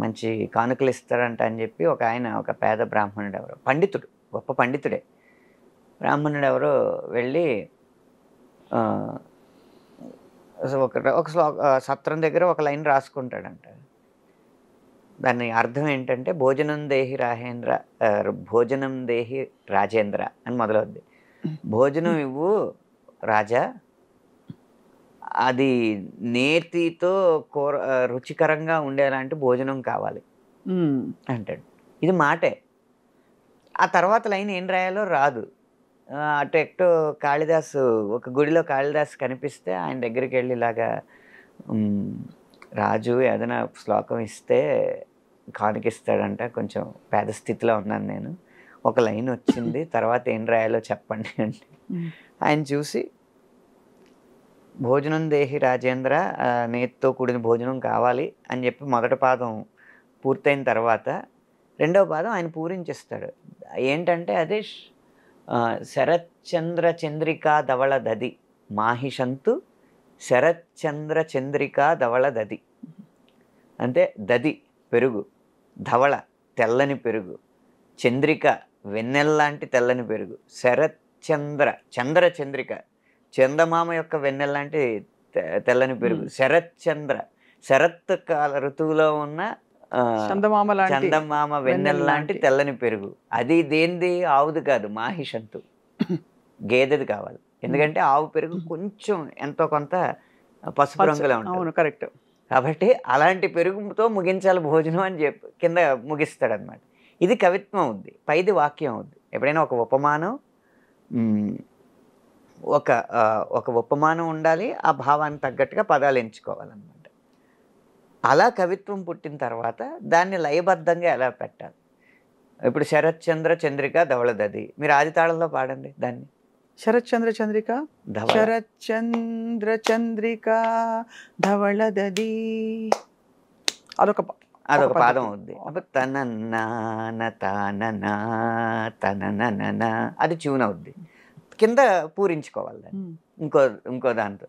Speaker 3: మంచి కానుకలు ఇస్తారంట అని చెప్పి ఒక పేద బ్రాహ్మణుడు ఎవరో, పండితుడు, గొప్ప పండితుడే, బ్రాహ్మణుడు ఎవరో వెళ్ళి ఒక సత్రం దగ్గర ఒక లైన్ రాసుకుంటాడంట. దాని అర్థం ఏంటంటే, భోజనం దేహి రాజేంద్ర అని మొదలవుద్ది. భోజనం ఇవ్వు రాజా, అది నేతితో రుచికరంగా ఉండేలాంటి భోజనం కావాలి అంటాడు. ఇది మాటే. ఆ తర్వాత లైన్ ఏం రాయాలో రాదు. అటు ఎక్కడో కాళిదాసు, ఒక గుడిలో కాళిదాసు కనిపిస్తే ఆయన దగ్గరికి వెళ్ళి ఇలాగా, రాజు ఏదైనా శ్లోకం ఇస్తే కానుకిస్తాడంట, కొంచెం పేద స్థితిలో ఉన్నాను నేను, ఒక లైన్ వచ్చింది, తర్వాత ఏం రాయాలో చెప్పండి అంటే ఆయన చూసి, భోజనం దేహి రాజేంద్ర, నేతితో కూడిన భోజనం కావాలి అని చెప్పి మొదటి పాదం పూర్తయిన తర్వాత రెండవ పాదం ఆయన పూరించిస్తాడు. ఏంటంటే అదే శరత్చంద్ర చంద్రికా ధవళ దది మాహిషంతు శరత్చంద్ర చంద్రికా ధవళ దది. అంటే దది పెరుగు, ధవళ తెల్లని పెరుగు, చంద్రిక వెన్నెల్లాంటి తెల్లని పెరుగు, శరత్చంద్ర చంద్రిక చందమామ యొక్క వెన్నెల్లాంటి తెల్లని పెరుగు, శరత్ కాల ఋతువులో ఉన్న చందమామ వెన్నెల్లాంటి తెల్లని పెరుగు. అది దేనిది? ఆవుది కాదు, మాహిషంతు, గేదెది కావాలి. ఎందుకంటే ఆవు పెరుగు కొంచెం ఎంతో కొంత పసుపు రంగులో ఉంటుంది.
Speaker 2: కరెక్ట్.
Speaker 3: కాబట్టి అలాంటి పెరుగుతో ముగించాలి భోజనం అని చెప్పి కింద ముగిస్తాడు అనమాట. ఇది కవిత్వం అవుద్ది, పైది వాక్యం అవుద్ది. ఎప్పుడైనా ఒక ఉపమానం, ఒక ఉపమానం ఉండాలి, ఆ భావానికి తగ్గట్టుగా పదాలు ఎంచుకోవాలన్నమాట. అలా కవిత్వం పుట్టిన తర్వాత దాన్ని లయబద్ధంగా ఎలా పెట్టాలి? ఇప్పుడు శరత్చంద్ర చంద్రిక ధవళదది, మీరు ఆది తాళంలో పాడండి దాన్ని.
Speaker 2: శరత్చంద్ర చంద్రిక ధవళదది,
Speaker 3: అదొక పాదం అవుద్ది. అప్పుడు తనన అది ట్యూన్ అవుద్ది. కింద పూరించుకోవాలి దాన్ని ఇంకో దాంతో.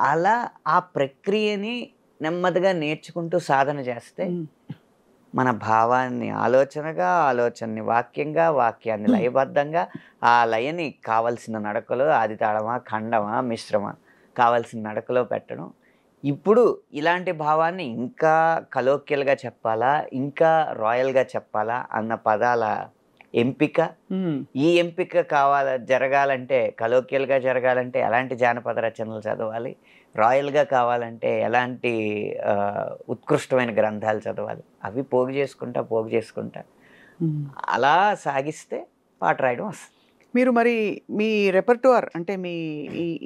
Speaker 3: అలా ఆ ప్రక్రియని నెమ్మదిగా నేర్చుకుంటూ సాధన చేస్తే మన భావాన్ని ఆలోచనగా, ఆలోచనని వాక్యంగా, వాక్యాన్ని లయబద్ధంగా, ఆ లయని కావలసిన నడకలో, ఆది తాళమా, ఖండమా, మిశ్రమా, కావలసిన నడకలో పెట్టడం. ఇప్పుడు ఇలాంటి భావాన్ని ఇంకా కలోక్యల్గా చెప్పాలా, ఇంకా రాయల్గా చెప్పాలా అన్న పదాల ఎంపిక, ఈ ఎంపిక జరగాలంటే కలోక్యల్గా జరగాలంటే ఎలాంటి జానపద రచనలు చదవాలి, రాయల్గా కావాలంటే ఎలాంటి ఉత్కృష్టమైన గ్రంథాలు చదవాలి, అవి పోగు చేసుకుంటా అలా సాగిస్తే పాట రాయడం వస్తుంది.
Speaker 2: మీరు మరి మీ రెపర్టుఆర్ అంటే మీ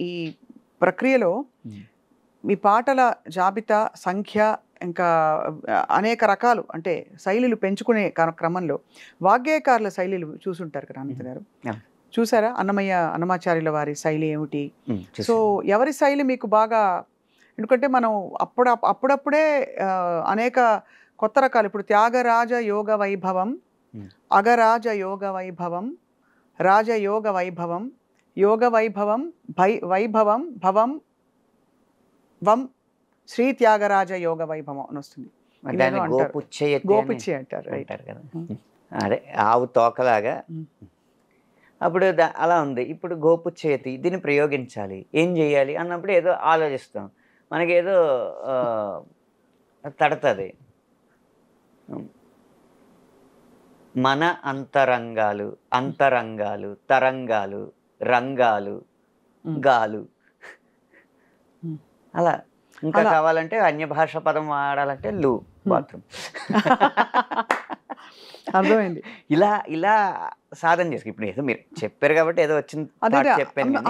Speaker 2: ఈ ప్రక్రియలో మీ పాటల జాబితా సంఖ్య ఇంకా అనేక రకాలు అంటే శైలులు పెంచుకునే క్రమంలో వాగ్గేయకారుల శైలిలు చూసుంటారు కదా అనంత్ గారు, చూసారా? అన్నమాచార్యుల వారి శైలి ఏమిటి? సో ఎవరి శైలి మీకు బాగా, ఎందుకంటే మనం అప్పుడప్పుడే అనేక కొత్త రకాలు, ఇప్పుడు త్యాగరాజ యోగ వైభవం, అగరాజ యోగ వైభవం, రాజయోగ వైభవం, యోగ వైభవం, వైభవం భవం వం శ్రీ త్యాగరాజ యోగ వైభవం అని వస్తుంది. గోపుచ్చి అంటారు
Speaker 3: కదా, అదే ఆవు తోకలాగా. అప్పుడు అలా ఉంది. ఇప్పుడు గోపుచ్చేతి దీన్ని ప్రయోగించాలి, ఏం చేయాలి అన్నప్పుడు ఏదో ఆలోచిస్తాం, మనకేదో తడతది. మన అంతరంగాలు, తరంగాలు, రంగాలు, గాలు, అలా. ఇంకా కావాలంటే అన్య భాష పదం వాడాలంటే లు, బాత్రూమ్.
Speaker 2: అర్థమైంది.
Speaker 3: ఇలా సాధన చేసి ఇప్పుడు ఏదో మీరు చెప్పారు కాబట్టి ఏదో వచ్చింది చెప్పాను.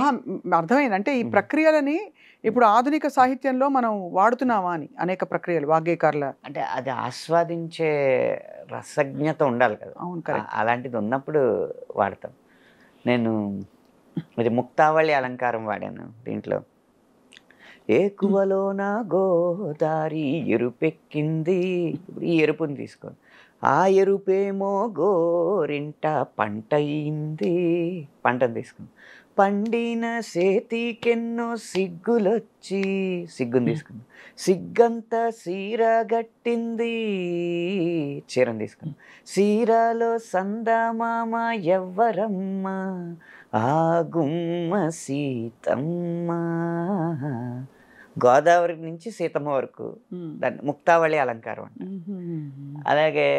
Speaker 2: అర్థమైంది. అంటే ఈ ప్రక్రియలని ఇప్పుడు ఆధునిక సాహిత్యంలో మనం వాడుతున్నామా అని అనేక ప్రక్రియలు వాగ్గేయకారుల,
Speaker 3: అంటే అది ఆస్వాదించే రసజ్ఞత ఉండాలి కదా.
Speaker 2: అవును,
Speaker 3: అలాంటిది ఉన్నప్పుడు వాడతాం. నేను ఇది ముక్తావళి అలంకారం వాడాను దీంట్లో. ఏకువలో నా గోదారి ఎరుపెక్కింది, ఇప్పుడు ఈ ఎరుపుని తీసుకోండి, ఆ ఎరుపేమో గోరింట పంటయింది, పంటను తీసుకుని పండిన సేతికెన్నో సిగ్గులొచ్చి, సిగ్గుని తీసుకున్నాం, సిగ్గంతా సీరగట్టింది, చీరను తీసుకున్నాం, సీరలో సందమామ ఎవ్వరమ్మ, ఆ గుమ్మ సీతమ్మ. గోదావరి నుంచి సీతమ్మ వరకు దాన్ని ముక్తావళి అలంకారం అంట. అలాగే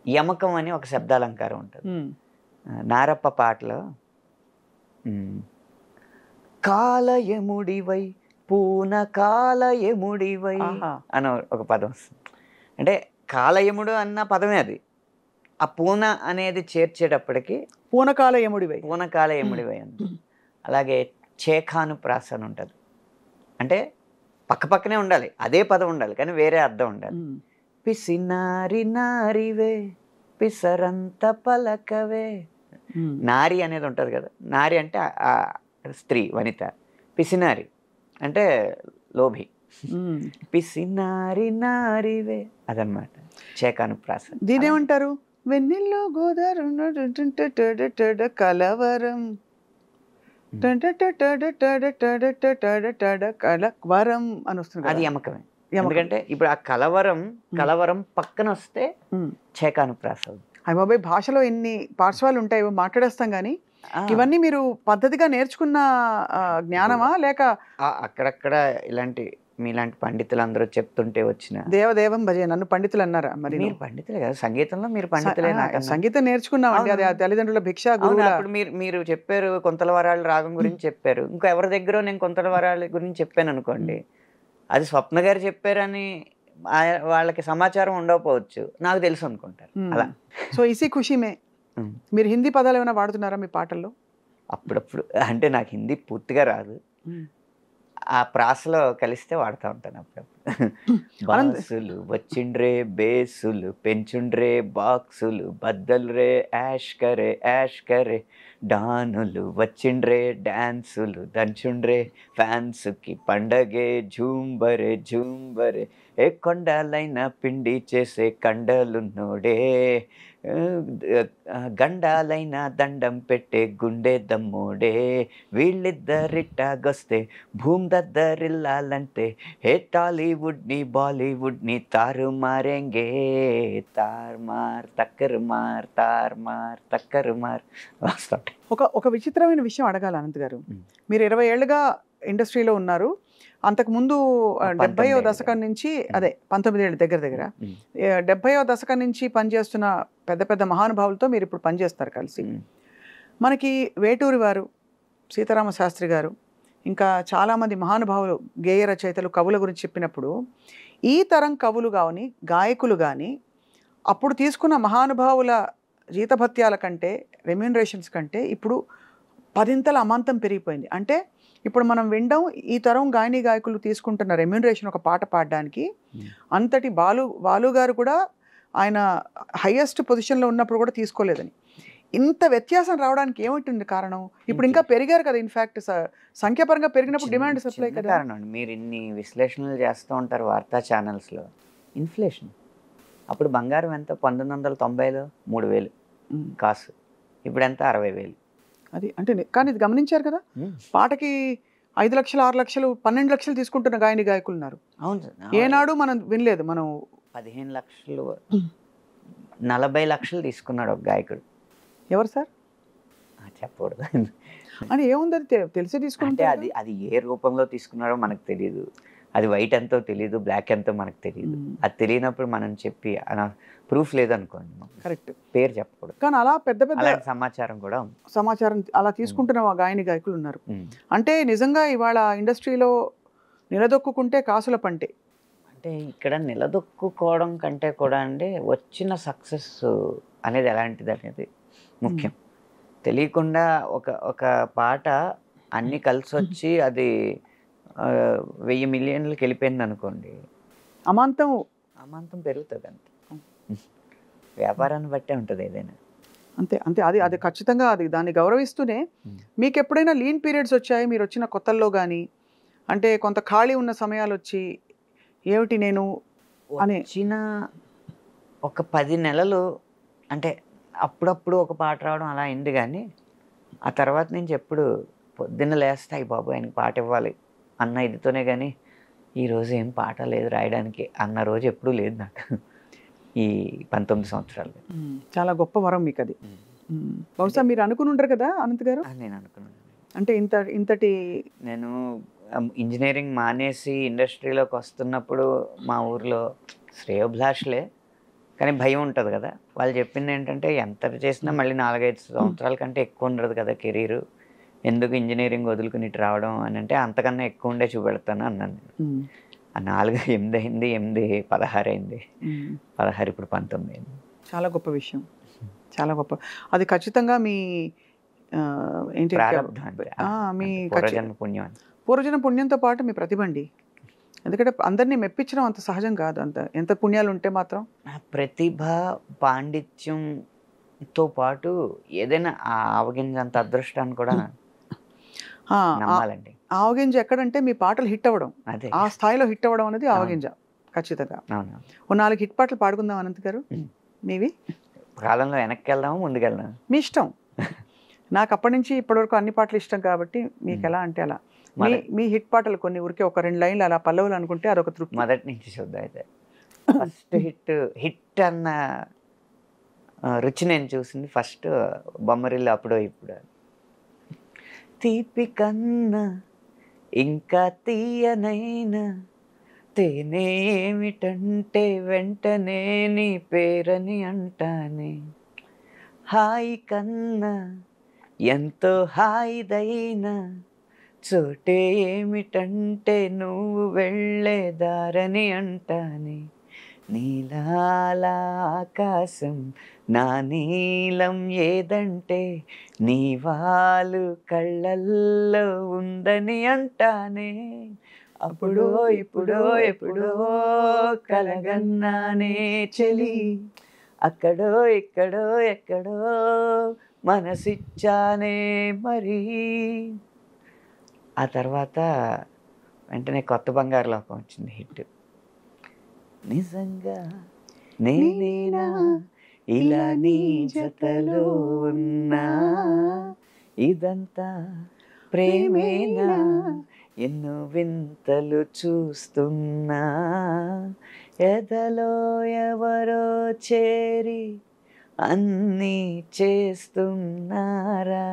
Speaker 3: యమకం అని ఒక శబ్దాలంకారం ఉంటుంది నారప్ప పాటలో. కాలయముడివై పూన కాలయముడివై అని ఒక పదం వస్తుంది. అంటే కాలయముడు అన్న పదమే అది. ఆ పూన అనేది చేర్చేటప్పటికి
Speaker 2: పూనకాలయముడివై
Speaker 3: అని. అలాగే చేఖాను ప్రాస అని ఉంటుంది. అంటే పక్కనే ఉండాలి, అదే పదం ఉండాలి, కానీ వేరే అర్థం ఉండాలి. పిసినారి నారివే పిసరంత పలకవే. నారి అనేది ఉంటుంది కదా, నారి అంటే స్త్రీ, వనిత. పిసినారి అంటే లోభి. పిసినారి నారివే అదనమాట చేఖాను ప్రాస.
Speaker 2: దీనేమంటారు? వెన్నెల్లో గోదావరి కలవరం కలవరం అని వస్తుంది.
Speaker 3: అది యమకమే. ఎందుకంటే ఇప్పుడు ఆ కలవరం పక్కన వస్తే చేఖాను ప్రాస.
Speaker 2: అయ్య బాబాయ్, భాషలో ఎన్ని పార్శ్వాలు ఉంటాయో మాట్లాడేస్తాం, కానీ ఇవన్నీ మీరు పద్ధతిగా నేర్చుకున్న జ్ఞానమా లేక
Speaker 3: అక్కడక్కడ ఇలాంటి మీలాంటి పండితులు అందరూ చెప్తుంటే వచ్చిన?
Speaker 2: దేవదేవం భజే. నన్ను పండితులు అన్నారా? మరి
Speaker 3: మీరు పండితులే కదా, సంగీతంలో మీరు పండితులే.
Speaker 2: సంగీతం నేర్చుకున్నామండి, అది తల్లిదండ్రుల భిక్ష.
Speaker 3: అప్పుడు మీరు చెప్పారు కొంతల వరాళ్ళ రాగం గురించి చెప్పారు, ఇంకా ఎవరి దగ్గర నేను కొంతల వరాళ్ళ గురించి చెప్పాను అనుకోండి, అది స్వప్న గారు చెప్పారని వాళ్ళకి సమాచారం ఉండకపోవచ్చు, నాకు తెలుసు అనుకుంటారు. అలా.
Speaker 2: సో ఇసి ఖుషిమే. మీరు హిందీ పదాలు ఏమైనా వాడుతున్నారా మీ పాటల్లో?
Speaker 3: అప్పుడప్పుడు. అంటే నాకు హిందీ పూర్తిగా రాదు, ఆ ప్రాసలో కలిస్తే వాడుతూ ఉంటాను అప్పుడప్పుడు. బాసులు వచ్చిండ్రే బేసులు పెంచుండ్రే బాక్సులు బద్దలు రే యాష్ కరే డానులు వచ్చిండ్రే డాన్సులు దంచుండ్రే ఫ్యాన్స్కి పండగే జూంబరే ఏ కొండాలైనా పిండి చేసే కండలున్నోడే గండాలైనా దండం పెట్టే గుండె దమ్మోడే వీళ్ళిద్దరిట్టాగొస్తే భూమి దద్దరిల్లాలంటే హే టాలీవుడ్ని బాలీవుడ్ని తారుమారేంగే తార్మార్ తక్కరుమార్ తార్మార్ తక్కరుమార్.
Speaker 2: ఒక విచిత్రమైన విషయం అడగాలి అనంత్ గారు. మీరు 20 ఏళ్ళుగా ఇండస్ట్రీలో ఉన్నారు, అంతకుముందు 70వ
Speaker 3: 19
Speaker 2: దశకం నుంచి అదే 19 ఏళ్ళు దగ్గర దగ్గర 70వ దశకం నుంచి పనిచేస్తున్న పెద్ద పెద్ద మహానుభావులతో మీరు ఇప్పుడు పనిచేస్తారు కలిసి. మనకి వేటూరి వారు, సీతారామ శాస్త్రి గారు, ఇంకా చాలామంది మహానుభావులు గేయ రచయితలు కవుల గురించి చెప్పినప్పుడు ఈ తరం కవులు కానీ గాయకులు కానీ అప్పుడు తీసుకున్న మహానుభావుల జీతభత్యాల కంటే రెమ్యూనరేషన్స్ కంటే ఇప్పుడు 10 అమాంతం పెరిగిపోయింది. అంటే ఇప్పుడు మనం వినడం ఈ తరం గాయని గాయకులు తీసుకుంటున్న రెమ్యూనరేషన్ ఒక పాట పాడడానికి అంతటి బాలు గారు కూడా ఆయన హైయెస్ట్ పొజిషన్లో ఉన్నప్పుడు కూడా తీసుకోలేదని. ఇంత వ్యత్యాసం రావడానికి ఏమిటి కారణం? ఇప్పుడు ఇంకా పెరిగారు కదా, ఇన్ఫ్యాక్ట్ సంఖ్యాపరంగా పెరిగినప్పుడు డిమాండ్ సప్లై కదా
Speaker 3: కారణం. మీరు ఇన్ని విశ్లేషణలు చేస్తూ ఉంటారు వార్తా ఛానల్స్లో. ఇన్ఫ్లేషన్. అప్పుడు బంగారం ఎంత 1990లో 3,000 కాసు, ఇప్పుడు ఎంత 60,000.
Speaker 2: అది అంటే కానీ ఇది గమనించారు కదా, పాటకి 5 లక్షలు 6 లక్షలు 12 లక్షలు తీసుకుంటున్న గాయని గాయకులు ఉన్నారు.
Speaker 3: అవును సార్.
Speaker 2: ఏనాడు మనం వినలేదు. మనం
Speaker 3: 15 లక్షలు 40 లక్షలు తీసుకున్నాడు ఒక గాయకుడు.
Speaker 2: ఎవరు సార్
Speaker 3: చెప్పకూడదు
Speaker 2: అని ఏముంది, అది తెలిసి
Speaker 3: అంటే
Speaker 2: తీసుకుంటే
Speaker 3: అది ఏ రూపంలో తీసుకున్నారో మనకు తెలియదు. అది వైట్ ఎంతో తెలియదు, బ్లాక్ ఎంతో మనకు తెలియదు. అది తెలియనప్పుడు మనం చెప్పి ప్రూఫ్ లేదనుకోండి,
Speaker 2: కరెక్ట్
Speaker 3: పేరు చెప్పకూడదు.
Speaker 2: కానీ అలా పెద్ద పెద్ద
Speaker 3: అలాంటి సమాచారం కూడా ఉంది.
Speaker 2: సమాచారం అలా తీసుకుంటున్న గాయని గాయకులు ఉన్నారు. అంటే నిజంగా ఇవాళ ఇండస్ట్రీలో నిలదొక్కుంటే కాసుల పంటే.
Speaker 3: అంటే ఇక్కడ నిలదొక్కుకోవడం కంటే కూడా అండి వచ్చిన సక్సెస్ అనేది ఎలాంటిది అనేది ముఖ్యం. తెలియకుండా ఒక పాట అన్నీ కలిసి వచ్చి అది 1000 మిలియన్లకు వెళ్ళిపోయింది అనుకోండి,
Speaker 2: అమాంతం
Speaker 3: పెరుగుతుంది. అంతే, వ్యాపారాన్ని బట్టే ఉంటుంది ఏదైనా.
Speaker 2: అంతే అంతే అది ఖచ్చితంగా అది దాన్ని గౌరవిస్తూనే. మీకు ఎప్పుడైనా లీన్ పీరియడ్స్ వచ్చాయి మీరు వచ్చిన కొత్తల్లో కానీ? అంటే కొంత ఖాళీ ఉన్న సమయాలు వచ్చి ఏమిటి నేను
Speaker 3: వచ్చిన ఒక 10 నెలలు అంటే అప్పుడప్పుడు ఒక పాట రావడం అలా అయింది. కానీ ఆ తర్వాత నుంచి ఎప్పుడు పొద్దున్న లేస్తాయి బాబు ఆయనకి పాట ఇవ్వాలి అన్న ఇదితోనే, కానీ ఈరోజు ఏం పాట లేదు రాయడానికి అన్న రోజు ఎప్పుడూ లేదు నాకు ఈ 19 సంవత్సరాలు.
Speaker 2: చాలా గొప్ప వరం మీకు అది. బహుశా మీరు అనుకుని ఉంటారు కదా అనంత్ గారు?
Speaker 3: నేను అనుకున్నాను.
Speaker 2: అంటే ఇంతటి
Speaker 3: నేను ఇంజనీరింగ్ మానేసి ఇండస్ట్రీలోకి వస్తున్నప్పుడు మా ఊర్లో శ్రేయోభిలాషులే, కానీ భయం ఉంటుంది కదా. వాళ్ళు చెప్పింది ఏంటంటే ఎంత చేసినా మళ్ళీ 4-5 సంవత్సరాల కంటే ఎక్కువ ఉండదు కదా కెరీరు, ఎందుకు ఇంజనీరింగ్ వదులుకుని ఇటు రావడం అని. అంటే అంతకన్నా ఎక్కువ ఉండే చూపెడతాను అన్నాను. ఆ 4 8 అయింది, 8 16 అయింది, 16 ఇప్పుడు 19 అయింది.
Speaker 2: చాలా గొప్ప విషయం, చాలా గొప్ప. అది ఖచ్చితంగా మీ ఏంటి మీ పూర్వజన్మ పుణ్యంతో పాటు మీ ప్రతిభ అండి. ఎందుకంటే అందరినీ మెప్పించడం అంత సహజం కాదు. అంత ఎంత పుణ్యాలు ఉంటే మాత్రం.
Speaker 3: ప్రతిభ పాండిత్యంతో పాటు ఏదైనా ఆవగింజంత అదృష్టాన్ని కూడా నమ్మాలండి.
Speaker 2: ఆవగింజ ఎక్కడంటే మీ పాటలు హిట్ అవ్వడం, ఆ స్థాయిలో హిట్ అవ్వడం అనేది ఆవగింజ ఖచ్చితంగా. ఓ 4 హిట్ పాటలు పాడుకుందాం అనంత్ గారు మీవి.
Speaker 3: కాలంలో వెనక్కి వెళ్దాము ముందుకు వెళ్దాం మీ
Speaker 2: ఇష్టం. నాకు అప్పటి నుంచి ఇప్పటివరకు అన్ని పాటలు ఇష్టం కాబట్టి మీకు ఎలా అంటే అలా మీ హిట్ పాటలు కొన్ని ఊరికే ఒక 2 లైన్లు అలా పల్లవులు అనుకుంటే అదొక తృప్తి.
Speaker 3: మొదటి నుంచి చూద్దాం. అయితే ఫస్ట్ హిట్ అన్న రుచి నేను చూసింది ఫస్ట్ బొమ్మరిల్లు అప్పుడో ఇప్పుడు. తీపి కన్నా ఇంకా తీయనైనా తేనె ఏమిటంటే వెంటనే నీ పేరని అంటానే, హాయి కన్నా ఎంతో హాయిదైనా చోటే ఏమిటంటే నువ్వు వెళ్ళేదారని అంటానే, నీలాల ఆకాశం నా నీలం ఏదంటే నీ వాళ్ళు కళ్ళల్లో ఉందని అంటానే, అప్పుడో ఇప్పుడో ఎప్పుడో కలగన్నానే చెలి, అక్కడో ఇక్కడో ఎక్కడో మనసిచ్చానే మరి. ఆ తర్వాత వెంటనే కొత్త బంగారు లోకం వచ్చింది హిట్. నిజంగా నేనేనా ఇలా నీ జతలో ఉన్నా, ఇదంతా ప్రేమేనా ఎన్నో వింతలు చూస్తున్నా, ఎదలో ఎవరో చేరి అన్నీ చేస్తున్నారా,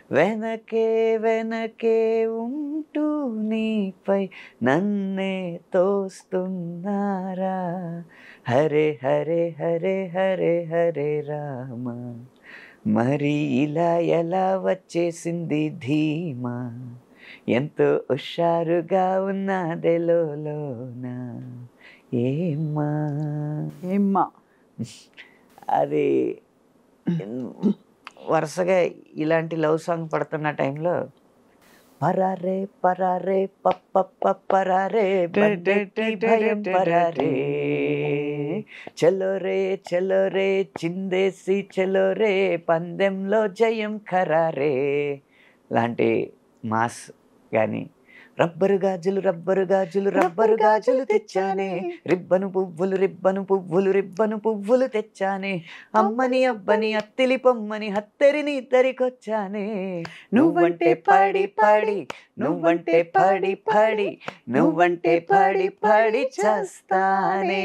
Speaker 3: వెనకే వెనకే ఉంటూ నీపై నన్నే తోస్తున్నారా. హరే హరే హరే హరే హరే రామ, మరి ఇలా ఎలా వచ్చేసింది ధీమా, ఎంతో హుషారుగా ఉన్నదెలోన ఏమ్మా.
Speaker 2: ఏమ్మా
Speaker 3: అది వరుసగా ఇలాంటి లవ్ సాంగ్ పడుతున్న టైంలో పరారే పరారే పప్ప పరారే బండెక్కి భయం పరారే, చలో రే చిందేసి చలో రే పందెంలో జయం ఖరారే లాంటి మాస్. కానీ రబ్బరు గాజులు తెచ్చానే, రిబ్బను పువ్వులు తెచ్చానే, అమ్మని అబ్బని అత్తిలి పొమ్మని హత్తెరిని ఇద్దరికొచ్చానే. నువ్వంటే పడి పడి చేస్తానే,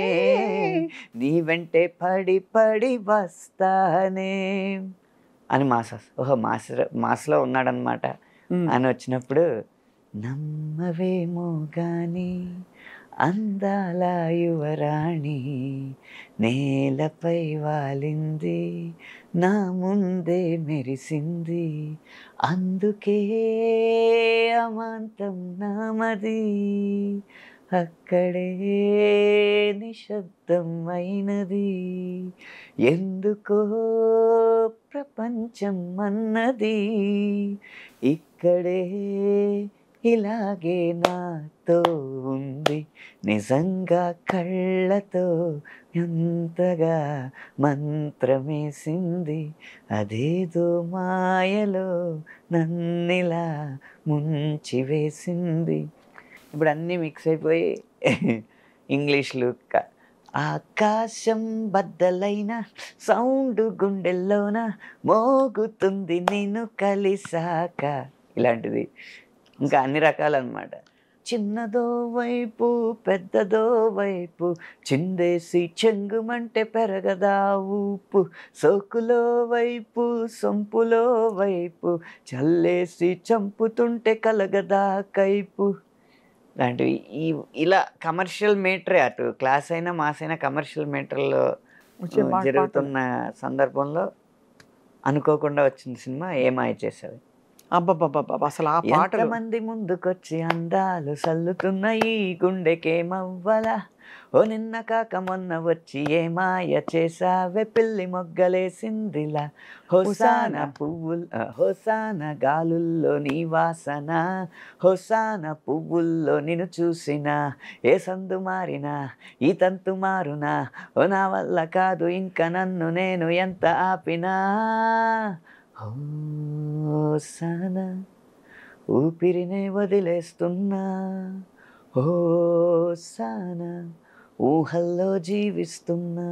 Speaker 3: నీ వెంటే పడి వస్తానే అని ఓహో మాస్లో ఉన్నాడనమాట అని వచ్చినప్పుడు, నమ్మవేమో గాని అందాల యువరాణి నేలపై వాలింది, నా ముందే మెరిసింది, అందుకే అమాంతం నామది, అక్కడే నిశ్శబ్దం అయినది, ఎందుకో ప్రపంచం అన్నది, ఇక్కడే ఇలాగే నాతో ఉంది, నిజంగా కళ్ళతో ఎంతగా మంత్రమేసింది, అదేదో మాయలో నన్నిలా ముంచివేసింది. ఇప్పుడు అన్నీ మిక్స్ అయిపోయి ఇంగ్లీష్లు. ఆకాశం బద్దలైన సౌండ్ గుండెల్లోన మోగుతుంది నిన్ను కలిసాక, ఇలాంటిది ఇంకా అన్ని రకాలన్నమాట. చిన్నదో వైపు పెద్దదో వైపు చిందేసి చెంగుమంటే పెరగదా ఊపు, సోకులో వైపు సొంపులో వైపు చల్లేసి చంపుతుంటే కలగదా కైపు లాంటివి. ఇలా కమర్షియల్ మీటరే, అటు క్లాస్ అయినా మాస్ అయినా కమర్షియల్ మీటర్లో జరుగుతున్న సందర్భంలో అనుకోకుండా వచ్చిన సినిమా ఏమాయ చేసేది.
Speaker 2: అబ్బబ్బబ్బబ్బ అసలు ఆ పాటలు
Speaker 3: మంది ముందుకొచ్చి అందాలు సల్లుతున్న ఈ గుండెకేమవ్వలా, ఓ నిన్న కాక మొన్న వచ్చి ఏ మాయ చేసావే పిల్లి మొగ్గలేసిందిలా, హోసాన హోసాన గాలుల్లో నీ వాసన, హోసాన పువ్వుల్లో నిన్ను చూసిన, ఏ సందు మారినా ఈ తంతు మారునా, ఓ నా వల్ల కాదు ఇంకా నన్ను నేను ఎంత ఆపినా, హోసాన ఊపిరినే వదిలేస్తున్నా, హోసాన ఊహల్లో జీవిస్తున్నా.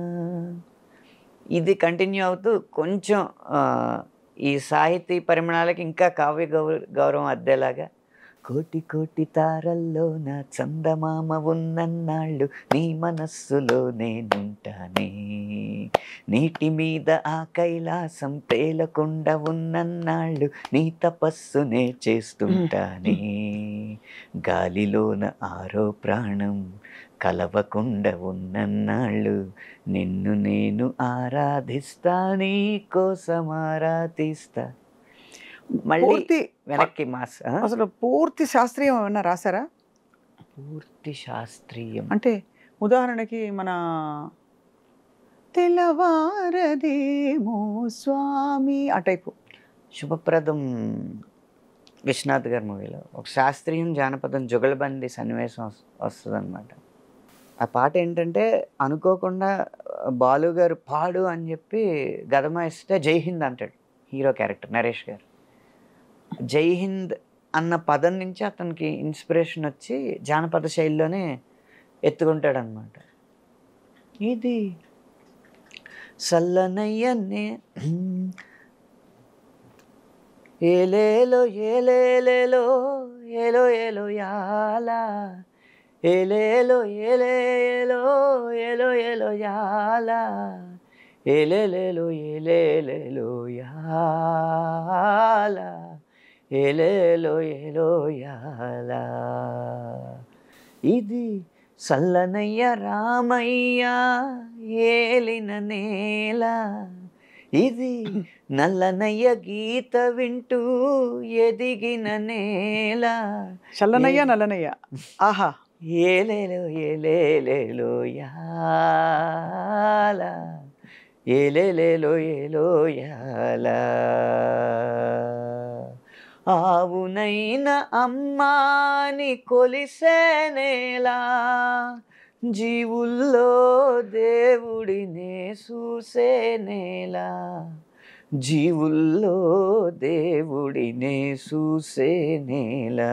Speaker 3: ఇది కంటిన్యూ అవుతూ కొంచెం ఈ సాహితీ పరిమాణాలకి ఇంకా కావ్య గౌరవం అద్దేలాగా, కోటి కోటి తారల్లో నా చందమామ ఉన్నన్నాళ్ళు నీ మనస్సులో నేనుంటానే, నీటి మీద ఆ కైలాసం తేలకుండా ఉన్నన్నాళ్ళు నీ తపస్సునే చేస్తుంటానే, గాలిలోన ఆరో ప్రాణం కలవకుండా ఉన్నన్నాళ్ళు నిన్ను నేను ఆరాధిస్తా, నీ కోసం ఆరాధిస్తా. మళ్ళీ వెనక్కి మాస్.
Speaker 2: అసలు పూర్తి శాస్త్రీయం ఏమన్నా రాశారా?
Speaker 3: పూర్తి శాస్త్రీయం
Speaker 2: అంటే ఉదాహరణకి మన తెల్లవారదేమో స్వామి ఆ టైపు.
Speaker 3: శుభప్రదం విశ్వనాథ్ గారి మూవీలో ఒక శాస్త్రీయం జానపదం జుగలబందీ సన్నివేశం వస్తుంది అనమాట. ఆ పాట ఏంటంటే అనుకోకుండా బాలు గారు పాడు అని చెప్పి గదమాయిస్తే జై హింద్ అంటాడు హీరో క్యారెక్టర్ నరేష్ గారు. జై హింద్ అన్న పదం నుంచి అతనికి ఇన్స్పిరేషన్ వచ్చి జానపద శైలిలోనే ఎత్తుకుంటాడు అనమాట. ఇది సల్లనయ్యనే ఏలేలో ఏలేలేలో ఏలో ఏలో యాలా, ఏలేలో ఏలేలో ఏలో ఏలో యాలా, ఏలేలేలో ఏలేలేలో యాలా, ఏలేలో ఏలోయాలా ఇది సల్లనయ్య రామయ్య ఏలిన నేల ఇది నల్లనయ్య గీత వింటూ ఎదిగిన నేల
Speaker 2: చల్లనయ్య నల్లనయ్య ఆహా
Speaker 3: ఏలేలో ఏలేలేలో యాల ఏలేలేలో ఏలోయాల ఆవునైన అమ్మాని కొలిసేనేలా జీవుల్లో దేవుడినే చూసేనేలా జీవుల్లో దేవుడినే చూసేనేలా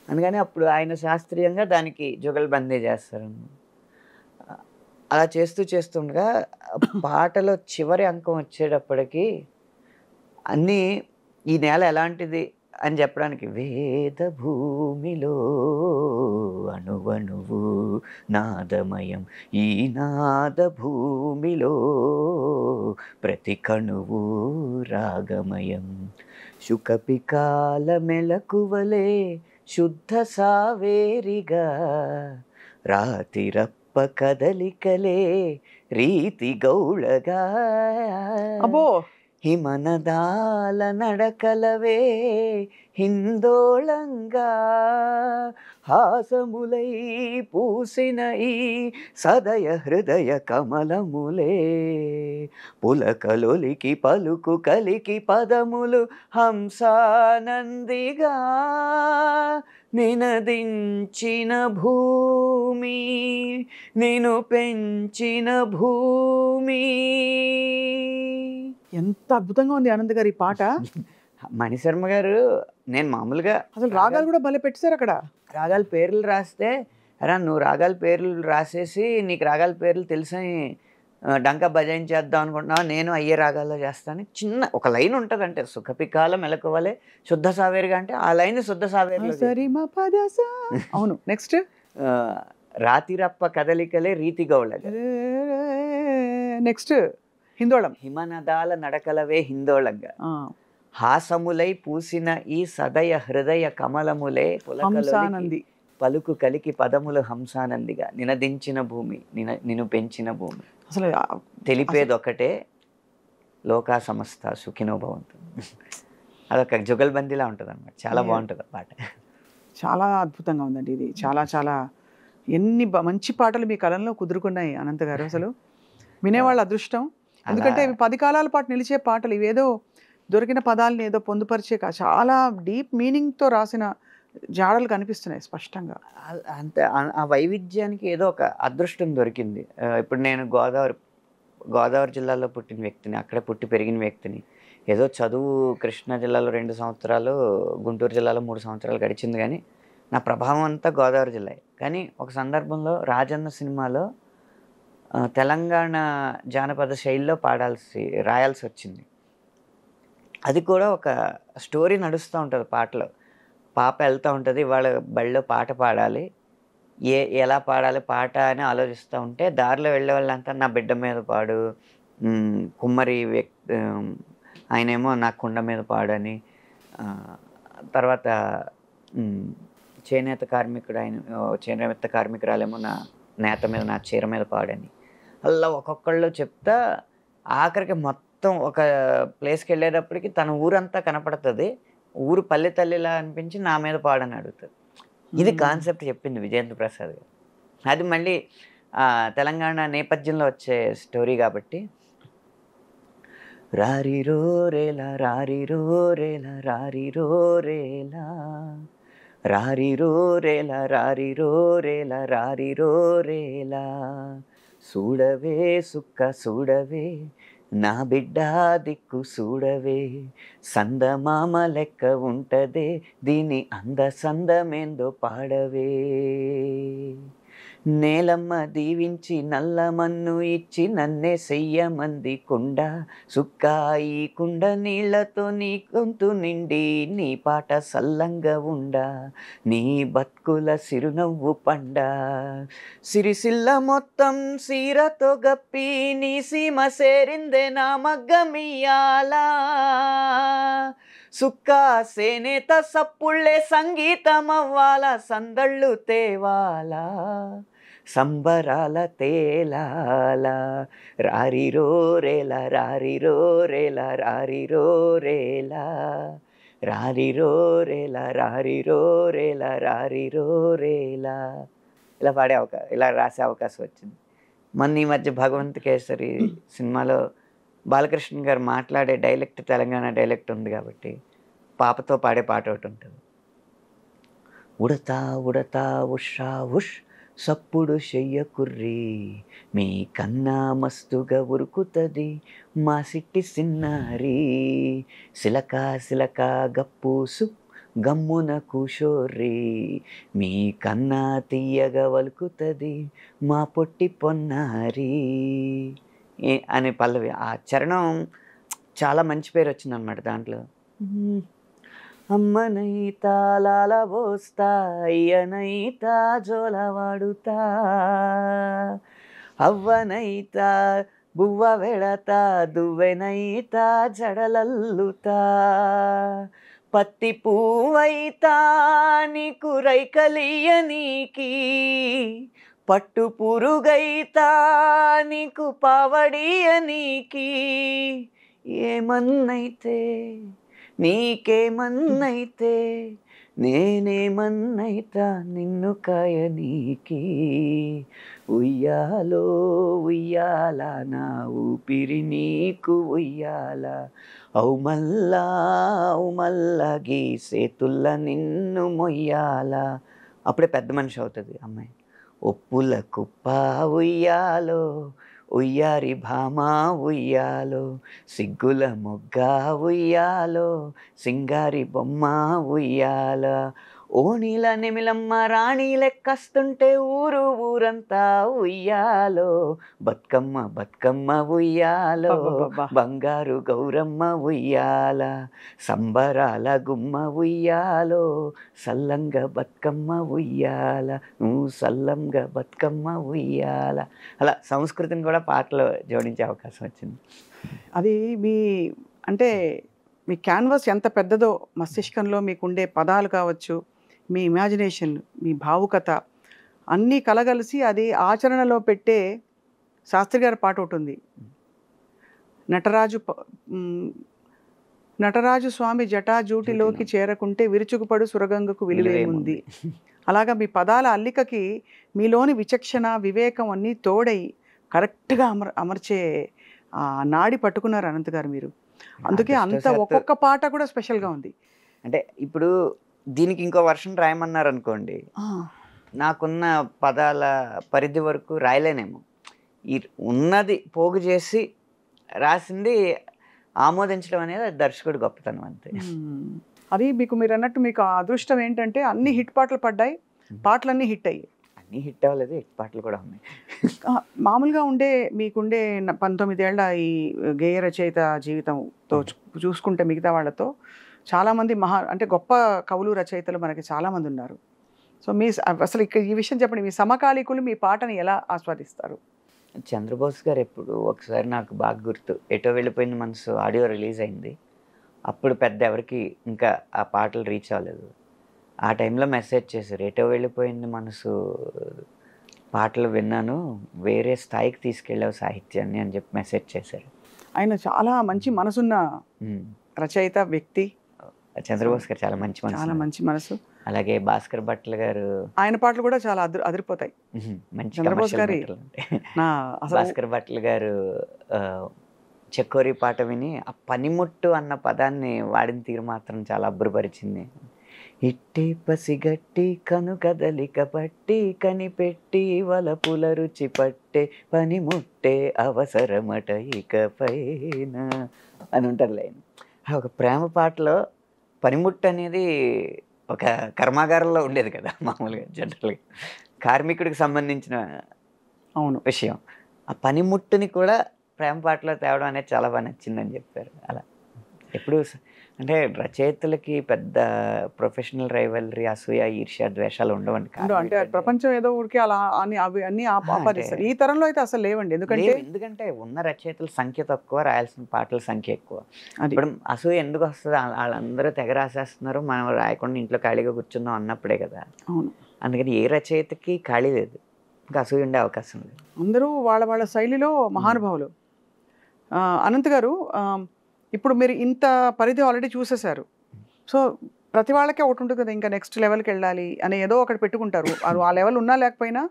Speaker 3: అందుకని అప్పుడు ఆయన శాస్త్రీయంగా దానికి జుగల్బందీ చేస్తారు. అలా చేస్తూ చేస్తుండగా పాటలో చివరి అంకం వచ్చేటప్పటికి అన్నీ ఈ నేల ఎలాంటిది అని చెప్పడానికి వేద భూమిలో అణువణువు నాదమయం ఈ నాద భూమిలో ప్రతి కణువు రాగమయం శుకపికాల మెలకువలే శుద్ధ సావేరిగా రాతిరప్ప కదలికలే రీతి గౌళగా
Speaker 2: అబ్బో
Speaker 3: హిమనదాల నడకలవే హిందోళంగా హాసములై పూసిన ఈ సదయ హృదయ కమలములే పులకలొలికి పలుకు కలికి పదములు హంసానందిగా నినదించిన భూమి నిను పెంచిన భూమి.
Speaker 2: ఎంత అద్భుతంగా ఉంది ఆనంద్ గారు ఈ పాట.
Speaker 3: మణిశర్మ గారు నేను మామూలుగా
Speaker 2: అసలు రాగాలు కూడా భలే పెట్టారు అక్కడ.
Speaker 3: రాగాల పేర్లు రాస్తే అరా నువ్వు రాగాల పేర్లు రాసేసి నీకు రాగాల పేర్లు తెలిసని డంకా బజాయించేద్దాం అనుకుంటున్నావు, నేను అయ్యే రాగాల్లో చేస్తాను. చిన్న ఒక లైన్ ఉంటుంది అంటే సుఖపికాల మెలకువలే శుద్ధ సావేరిగా అంటే ఆ లైన్ శుద్ధ సావేరి.
Speaker 2: అవును నెక్స్ట్
Speaker 3: రాతిరప్ప కదలికలే రీతి గౌళ.
Speaker 2: నెక్స్ట్ హిందోళం
Speaker 3: హిమనదాల నడకలవే హిందోళంగా హాసములై పూసిన ఈ సదయ హృదయ కమలములే
Speaker 2: హంసానంది
Speaker 3: పలుకు కలికి పదములు హంసానందిగా నినదించిన భూమి నిన్ను పెంచిన భూమి.
Speaker 2: అసలు
Speaker 3: తెలిపేది ఒకటే లోకా సమస్త సుఖినో భవంతు. అదొక జుగల్బందీలా ఉంటుంది అన్నమాట. చాలా బాగుంటుంది ఆ పాట.
Speaker 2: చాలా అద్భుతంగా ఉందండి ఇది. చాలా చాలా ఎన్ని మంచి పాటలు మీ కలంలో కుదురుకున్నాయి అనంత గారు. అసలు వినేవాళ్ళ అదృష్టం. ఎందుకంటే ఇవి 10 కాలాల పాటు నిలిచే పాటలు. ఇవేదో దొరికిన పదాలని ఏదో పొందుపరిచే చాలా డీప్ మీనింగ్తో రాసిన జాడలు కనిపిస్తున్నాయి స్పష్టంగా.
Speaker 3: అంతే ఆ వైవిధ్యానికి ఏదో ఒక అదృష్టం దొరికింది. ఇప్పుడు నేను గోదావరి జిల్లాలో పుట్టిన వ్యక్తిని, అక్కడే పుట్టి పెరిగిన వ్యక్తిని. ఏదో చదువు కృష్ణా జిల్లాలో 2 సంవత్సరాలు, గుంటూరు జిల్లాలో 3 సంవత్సరాలు గడిచింది. కానీ నా ప్రభావం అంతా గోదావరి జిల్లా. కానీ ఒక సందర్భంలో రాజన్న సినిమాలో తెలంగాణ జానపద శైలిలో రాయాల్సి వచ్చింది. అది కూడా ఒక స్టోరీ నడుస్తూ ఉంటుంది పాటలో. పాప వెళ్తూ ఉంటుంది, వాళ్ళ బళ్ళో పాట పాడాలి, ఎలా పాడాలి పాట అని ఆలోచిస్తూ ఉంటే దారిలో వెళ్ళే వాళ్ళంతా నా బిడ్డ మీద పాడు, కుమ్మరి వ్యక్తి ఆయనేమో నా కుండ మీద పాడని, తర్వాత చేనేత కార్మికుడు చేనేత కార్మికురాలేమో నా నేత మీద నా చీర మీద పాడని, అలా ఒక్కొక్కళ్ళు చెప్తా ఆఖరికి మొత్తం ఒక ప్లేస్కి వెళ్ళేటప్పటికి తన ఊరంతా కనపడుతుంది. ఊరు పల్లె తల్లిలా అనిపించి నా మీద పాడని అడుగుతుంది. ఇది కాన్సెప్ట్ చెప్పింది విజయేంద్ర ప్రసాద్ గారు. అది మళ్ళీ తెలంగాణ నేపథ్యంలో వచ్చే స్టోరీ కాబట్టి రారిరో రేలా రారిరో రేలా రారిరో రేలా రారిరో రేలా రారిరో రేలా రారిరో రేలా చూడవే సుక్క చూడవే నా బిడ్డ దిక్కు చూడవే సందమామ లెక్క ఉంటదే దీని సందమేందో పాడవే నేలమ్మ దీవించి నల్ల మన్ను ఇచ్చి నన్నే చెయ్యమంది కుండ సుక్కాయి కుండ నీళ్లతో నీ గొంతు నిండి నీ పాట సల్లంగా ఉండా నీ బతుకుల సిరునవ్వు పండ సిరిసిల్ల మొత్తం సీరతో గప్పి నీ సీమ సేరిందే నా మగ్గమియాలా సుక్క సేనేత సప్పుళ్ళే సంగీతమవ్వాల సందళ్ళు తేవాలా సంబరాల తేలాల రారిరో రేలా రారిరో రేలా రారిరో రేలా రారిరో రేలా రారిరో రేలా రారిరో రేలా ఇలా ఇలా రాసే అవకాశం వచ్చింది. మొన్న ఈ మధ్య భగవంత్ కేసరి సినిమాలో బాలకృష్ణ గారు మాట్లాడే డైలెక్ట్ తెలంగాణ డైలెక్ట్ ఉంది కాబట్టి పాపతో పాడే పాట ఒకటి ఉంటుంది. ఉడతా ఉడతా ఉషా ఉష్ సప్పుడు చెయ్యకుర్రి మీ కన్నా మస్తుగా ఉరుకుతుంది మా సిట్టి సిన్నారి సిలక సిలక గప్పూసు గమ్మున కూషోర్రి మీ కన్నా తీయగా వలుకుతుంది మా పొట్టి పొన్నారి అనే పల్లవి. ఆ చరణం చాలా మంచి పేరు వచ్చిందనమాట దాంట్లో. అమ్మనైతా లాల పోస్తా అయ్యనైతా జోల వాడుతా అవ్వనైతా బువ్వ వెడతా దువ్వెనైతా జడలల్లుతా పత్తి పువ్వైతా నీకు రైకలియనీకి పట్టు పురుగైతా నీకు పావడియనీకి ఏమన్నైతే నీకేమన్నైతే నేనేమన్నైతా నిన్ను కాయనీకి ఉయ్యాలో ఉయ్యాల నా ఊపిరి నీకు ఉయ్యాల ఔ మల్లా గీసేతుల్ల నిన్ను మొయ్యాల. అప్పుడే పెద్ద మనిషి అవుతుంది అమ్మాయి. ఒప్పుల కుప్ప ఉయ్యాలో ఉయ్యారి భామా ఉయ్యాలో సిగ్గుల మొగ్గ ఉయ్యాలో సింగారి బొమ్మ ఉయ్యాల ఓణీల నెమిలమ్మ రాణి లెక్కస్తుంటే ఊరు ఊరంతా ఉయ్యాలో బతుకమ్మ బతుకమ్మ ఉయ్యాలో బంగారు గౌరమ్మ ఉయ్యాల సంబరాల గుమ్మ ఉయ్యాలో సల్లంగా బతుకమ్మ ఉయ్యాల నువ్వు సల్లంగా బతుకమ్మ ఉయ్యాల. అలా సంస్కృతిని కూడా పాటలో జోడించే అవకాశం వచ్చింది.
Speaker 2: అది అంటే మీ క్యాన్వాస్ ఎంత పెద్దదో మస్తిష్కంలో మీకుండే పదాలు కావచ్చు, మీ ఇమాజినేషన్, మీ భావుకత అన్నీ కలగలిసి అది ఆచరణలో పెట్టే శాస్త్రి గారి పాట ఉంటుంది. నటరాజు స్వామి జటాజూటిలోకి చేరకుంటే విరుచుకుపడు సురగంగకు విలువేముంది. అలాగా మీ పదాల అల్లికకి మీలోని విచక్షణ వివేకం అన్నీ తోడై కరెక్ట్గా అమర్చే నాడి పట్టుకున్నారు అనంత్ గారు మీరు. అందుకే అంత ఒక్కొక్క పాట కూడా స్పెషల్గా ఉంది.
Speaker 3: అంటే ఇప్పుడు దీనికి ఇంకో వర్షన్ రాయమన్నారు అనుకోండి, నాకున్న పదాల పరిధి వరకు రాయలేనేమో. ఈ ఉన్నది పోగు చేసి రాసింది ఆమోదించడం అనేది దర్శకుడు గొప్పతనం అంతే.
Speaker 2: అది మీరు అన్నట్టు మీకు అదృష్టం ఏంటంటే అన్ని హిట్ పాటలు పడ్డాయి, పాటలన్నీ హిట్ అయ్యాయి.
Speaker 3: అన్నీ హిట్ అవ్వలేదు, హిట్ పాటలు కూడా ఉన్నాయి.
Speaker 2: మామూలుగా మీకుండే 19 ఏళ్ల ఈ గేయ రచయిత జీవితంతో చూసుకుంటే మిగతా వాళ్ళతో చాలామంది అంటే గొప్ప కవులు రచయితలు మనకి చాలామంది ఉన్నారు. సో అసలు ఇక్కడ ఈ విషయం చెప్పండి, మీ సమకాలీకులు మీ పాటని ఎలా ఆస్వాదిస్తారు?
Speaker 3: చంద్రబోస్ గారు ఎప్పుడు ఒకసారి నాకు బాగా గుర్తు, ఎటో వెళ్ళిపోయింది మనసు ఆడియో రిలీజ్ అయింది. అప్పుడు పెద్ద ఎవరికి ఇంకా ఆ పాటలు రీచ్ అవ్వలేదు. ఆ టైంలో మెసేజ్ చేశారు, ఎటో వెళ్ళిపోయింది మనసు పాటలు విన్నాను, వేరే స్థాయికి తీసుకెళ్ళావు సాహిత్యాన్ని అని చెప్పి మెసేజ్ చేశారు.
Speaker 2: ఆయన చాలా మంచి మనసున్న రచయిత వ్యక్తి.
Speaker 3: చంద్రబోస్ గారు చాలా మంచి మనసు. అలాగే భాస్కర్ భట్ల గారు, ఆయన
Speaker 2: పాటలు కూడా చాలా అదిరిపోతాయి.
Speaker 3: మంచి భాస్కర్ భట్ల గారు చెక్కోరి పాట విని ఆ పనిముట్టు అన్న పదాన్ని వాడిన తీరు మాత్రం చాలా అబ్బురపరిచింది. ఇట్టి పసిగట్టి కను కదలిక పట్టి కనిపెట్టి వలపుల రుచి పట్టే పనిముట్టే అవసరమట ఇకపైన అని ఉంటుంది లైన్. ఒక ప్రేమ పాటలో పనిముట్టు అనేది ఒక కర్మాగారంలో ఉండేది కదా మామూలుగా, జనరల్గా కార్మికుడికి సంబంధించిన విషయం. ఆ పనిముట్టుని కూడా ప్రేమ పాటలో తేవడం అనేది చాలా బాగా నచ్చిందని చెప్పారు. అలా ఎప్పుడు అంటే రచయితలకి పెద్ద ప్రొఫెషనల్ రైవలరీ, అసూయ, ఈర్ష్య, ద్వేషాలు ఉండవండి.
Speaker 2: అంటే ప్రపంచం ఏదో ఊరికి అలా అని అవి అన్ని ఆపాదిస్తారు. ఈ తరంలో అయితే అసలు లేవండి.
Speaker 3: ఎందుకంటే ఉన్న రచయితల సంఖ్య తక్కువ, రాయాల్సిన పాటల సంఖ్య ఎక్కువ. ఇప్పుడు అసూయ ఎందుకు వస్తుంది? వాళ్ళందరూ తెగ రాసేస్తున్నారు, మనం రాయకుండా ఇంట్లో ఖాళీగా కూర్చుందాం అన్నప్పుడే కదా.
Speaker 2: అవును.
Speaker 3: అందుకని ఏ రచయితకి ఖాళీ లేదు, ఇంకా అసూయ ఉండే అవకాశం లేదు.
Speaker 2: అందరూ వాళ్ళ వాళ్ళ శైలిలో మహానుభావులు. అనంత్ గారు, ఇప్పుడు మీరు ఇంత పరిధి ఆల్రెడీ చూసేశారు. సో ప్రతి వాళ్ళకే ఒకటి ఉంటుంది కదా, ఇంకా నెక్స్ట్ లెవెల్కి వెళ్ళాలి అని ఏదో ఒకటి పెట్టుకుంటారు. ఆ లెవెల్ ఉన్నా లేకపోయినా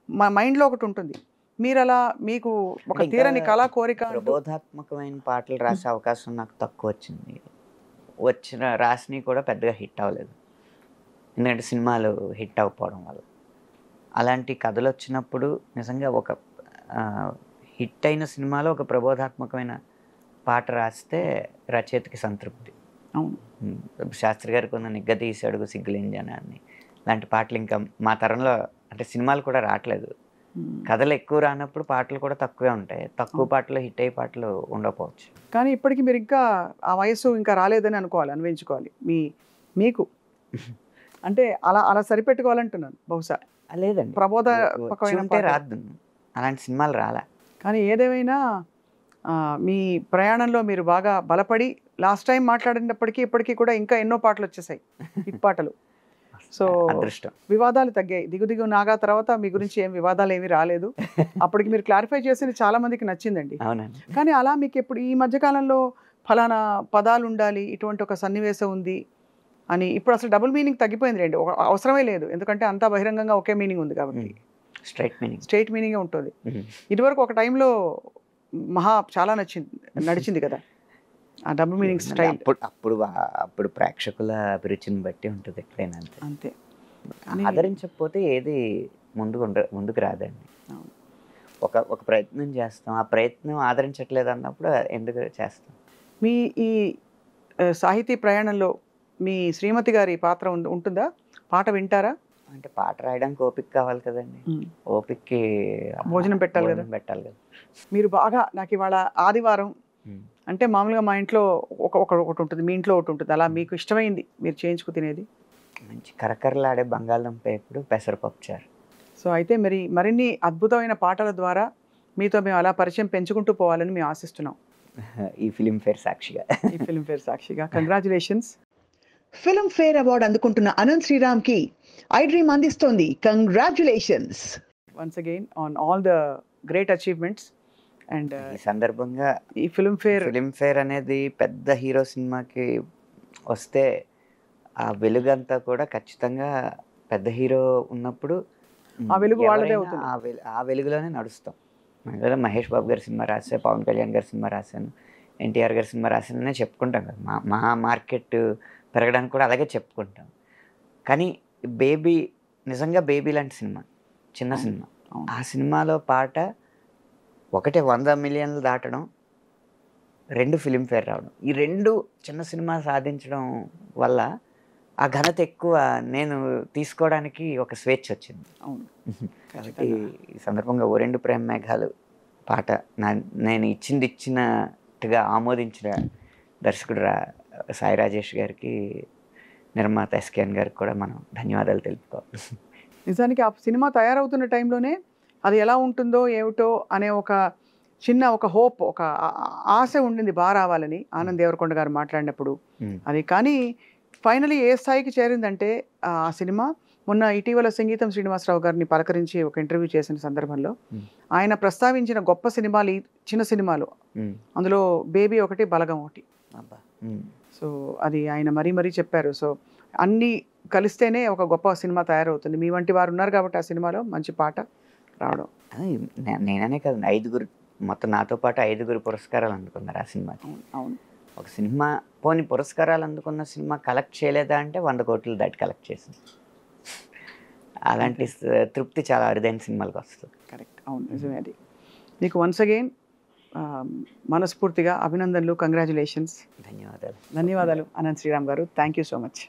Speaker 2: మా మైండ్లో ఒకటి ఉంటుంది. మీరు అలా మీకు ఒక తీరని కళా కోరిక,
Speaker 3: ప్రబోధాత్మకమైన పాటలు రాసే అవకాశం నాకు తక్కువ వచ్చింది. రాసినవి కూడా పెద్దగా హిట్ అవ్వలేదు, ఎందుకంటే సినిమాలు హిట్ అవ్వకపోవడం వల్ల. అలాంటి కథలు వచ్చినప్పుడు నిజంగా ఒక హిట్ అయిన సినిమాలో ఒక ప్రబోధాత్మకమైన పాట రాస్తే రచయితకి సంతృప్తి.
Speaker 2: అవును.
Speaker 3: శాస్త్రి గారికి ఉన్న నిగ్గదీశాడు సిగ్గులేని జనాన్ని లాంటి పాటలు ఇంకా మా తరంలో, అంటే సినిమాలు కూడా రావట్లేదు, కథలు ఎక్కువ రానప్పుడు పాటలు కూడా తక్కువే ఉంటాయి. తక్కువ పాటలు హిట్ అయ్యే పాటలు ఉండకపోవచ్చు.
Speaker 2: కానీ ఇప్పటికీ మీరు ఇంకా ఆ వయసు ఇంకా రాలేదని అనుకోవాలి, అన్వయించుకోవాలి. మీకు అంటే అలా అలా సరిపెట్టుకోవాలంటున్నాను. బహుశా
Speaker 3: లేదండి,
Speaker 2: ప్రబోధపకమైన
Speaker 3: రాదు, అలాంటి సినిమాలు రాలే.
Speaker 2: కానీ ఏదేమైనా మీ ప్రయాణంలో మీరు బాగా బలపడి లాస్ట్ టైం మాట్లాడినప్పటికీ ఇప్పటికీ కూడా ఇంకా ఎన్నో పాటలు వచ్చేసాయి, హిట్ పాటలు. సో
Speaker 3: అదృష్టం.
Speaker 2: వివాదాలు తగ్గాయి. దిగు నాగా తర్వాత మీ గురించి ఏం వివాదాలు ఏమీ రాలేదు. అప్పటికి మీరు క్లారిఫై చేసింది చాలా మందికి నచ్చిందండి.
Speaker 3: అవునండి.
Speaker 2: కానీ అలా మీకు ఎప్పుడు ఈ మధ్యకాలంలో ఫలానా పదాలు ఉండాలి, ఇటువంటి ఒక సన్నివేశం ఉంది అని ఇప్పుడు అసలు డబుల్ మీనింగ్ తగ్గిపోయింది రండి, అవసరమే లేదు. ఎందుకంటే అంతా బహిరంగంగా ఒకే మీనింగ్ ఉంది కాబట్టి స్ట్రైట్ మీనింగే ఉంటుంది. ఇదివరకు ఒక టైంలో చాలా నడిచింది కదా ఆ డబుల్ మీనింగ్ స్టైల్.
Speaker 3: అప్పుడు ప్రేక్షకుల అభిరుచిని బట్టి ఉంటుంది ఎక్కడైనా,
Speaker 2: అంతే.
Speaker 3: ఆదరించకపోతే ఏది ముందుకు రాదండి. ఒక ప్రయత్నం చేస్తాం, ఆ ప్రయత్నం ఆదరించట్లేదు అన్నప్పుడు ఎందుకు చేస్తాం.
Speaker 2: మీ ఈ సాహితీ ప్రయాణంలో మీ శ్రీమతి గారి పాత్ర ఉంటుందా? పాట వింటారా?
Speaker 3: అంటే పాట రాయడానికి ఓపిక కావాలి కదండి, ఓపికకి
Speaker 2: భోజనం పెట్టాలి కదా. మీరు బాగా నాకు ఇవాళ ఆదివారం అంటే మామూలుగా మా ఇంట్లో ఒకటి ఉంటుంది, మీ ఇంట్లో ఒకటి ఉంటుంది, అలా మీకు ఇష్టమైంది మీరు చేయించుకు తినేది?
Speaker 3: మంచి కరకరలాడే బంగాళదుంప ఎప్పుడు పెసరపప్పు చారు.
Speaker 2: సో అయితే మరిన్ని అద్భుతమైన పాటల ద్వారా మీతో మేము అలా పరిచయం పెంచుకుంటూ పోవాలని మేము ఆశిస్తున్నాం.
Speaker 3: ఈ ఫిలింఫేర్ సాక్షిగా
Speaker 2: కంగ్రాచులేషన్స్. ఫిల్మ్ఫేర్ అవార్డు అందుకుంటున్న అనంత్ శ్రీరామ్కి ఐ డ్రీమ్ అందిస్తోంది congratulations once again on all the great achievements. And
Speaker 3: ఈ సందర్భంగా
Speaker 2: ఈ ఫిల్మ్ఫేర్
Speaker 3: అనేది పెద్ద హీరో సినిమాకి వస్తే ఆ వెలుగంతా కూడా ఖచ్చితంగా పెద్ద హీరో ఉన్నప్పుడు
Speaker 2: ఆ వెలుగు వాళ్ళదే అవుతుంది,
Speaker 3: ఆ వెలుగులోనే నడుస్తాం. మహేష్ బాబు గారి సినిమా రాసా, పవన్ కళ్యాణ్ గారి సినిమా రాశాను, ఎన్టీఆర్ గారి సినిమా రాశాననే చెప్పుకుంటాం కదా. మా మార్కెట్ పెరగడానికి కూడా అలాగే చెప్పుకుంటాం. కానీ నిజంగా బేబీ లాంటి సినిమా, చిన్న సినిమా, ఆ సినిమాలో పాట ఒకటే 100 మిలియన్లు దాటడం, 2 ఫిలింఫేర్ రావడం, ఈ 2 చిన్న సినిమా సాధించడం వల్ల ఆ ఘనత ఎక్కువ నేను తీసుకోవడానికి ఒక స్వేచ్ఛ వచ్చింది. కాబట్టి ఈ సందర్భంగా ఓ 2 ప్రేమ మేఘాలు పాట నేను ఇచ్చినట్టుగా ఆమోదించిన దర్శకుడు సాయి రాజేష్ గారికి, నిర్మాత ఎస్కేఎన్ గారికి కూడా మనం ధన్యవాదాలు తెలుపుకోవాలి.
Speaker 2: నిజానికి ఆ సినిమా తయారవుతున్న టైంలోనే అది ఎలా ఉంటుందో ఏమిటో అనే ఒక హోప్, ఒక ఆశ ఉండింది బాగా రావాలని ఆనంద్ దేవరకొండ గారు మాట్లాడినప్పుడు. అది కానీ ఫైనలీ ఏ స్థాయికి చేరిందంటే ఆ సినిమా మొన్న ఇటీవల సంగీతం శ్రీనివాసరావు గారిని పలకరించి ఒక ఇంటర్వ్యూ చేసిన సందర్భంలో ఆయన ప్రస్తావించిన గొప్ప సినిమాలు, చిన్న సినిమాలు, అందులో బేబీ ఒకటి, బలగం ఒకటి. సో అది ఆయన మరీ చెప్పారు. సో అన్నీ కలిస్తేనే ఒక గొప్ప సినిమా తయారవుతుంది. మీ వంటి వారు ఉన్నారు కాబట్టి ఆ సినిమాలో మంచి పాట రావడం.
Speaker 3: నేననే కదండి, మొత్తం నాతో పాటు 5 పురస్కారాలు అందుకున్నారు ఆ సినిమాకి.
Speaker 2: అవును.
Speaker 3: ఒక సినిమా పోనీ పురస్కారాలు అందుకున్న సినిమా కలెక్ట్ చేయలేదా అంటే 100 కోట్లు దాటి కలెక్ట్ చేసింది. అలాంటి తృప్తి చాలా అరుదైన సినిమాలకు వస్తుంది.
Speaker 2: కరెక్ట్, అవును, నిజమే. అది మీకు వన్స్ అగైన్ మనస్ఫూర్తిగా అభినందనలు, కంగ్రాచులేషన్స్.
Speaker 3: ధన్యవాదాలు
Speaker 2: అనంత్ శ్రీరామ్ గారు. Thank you so much.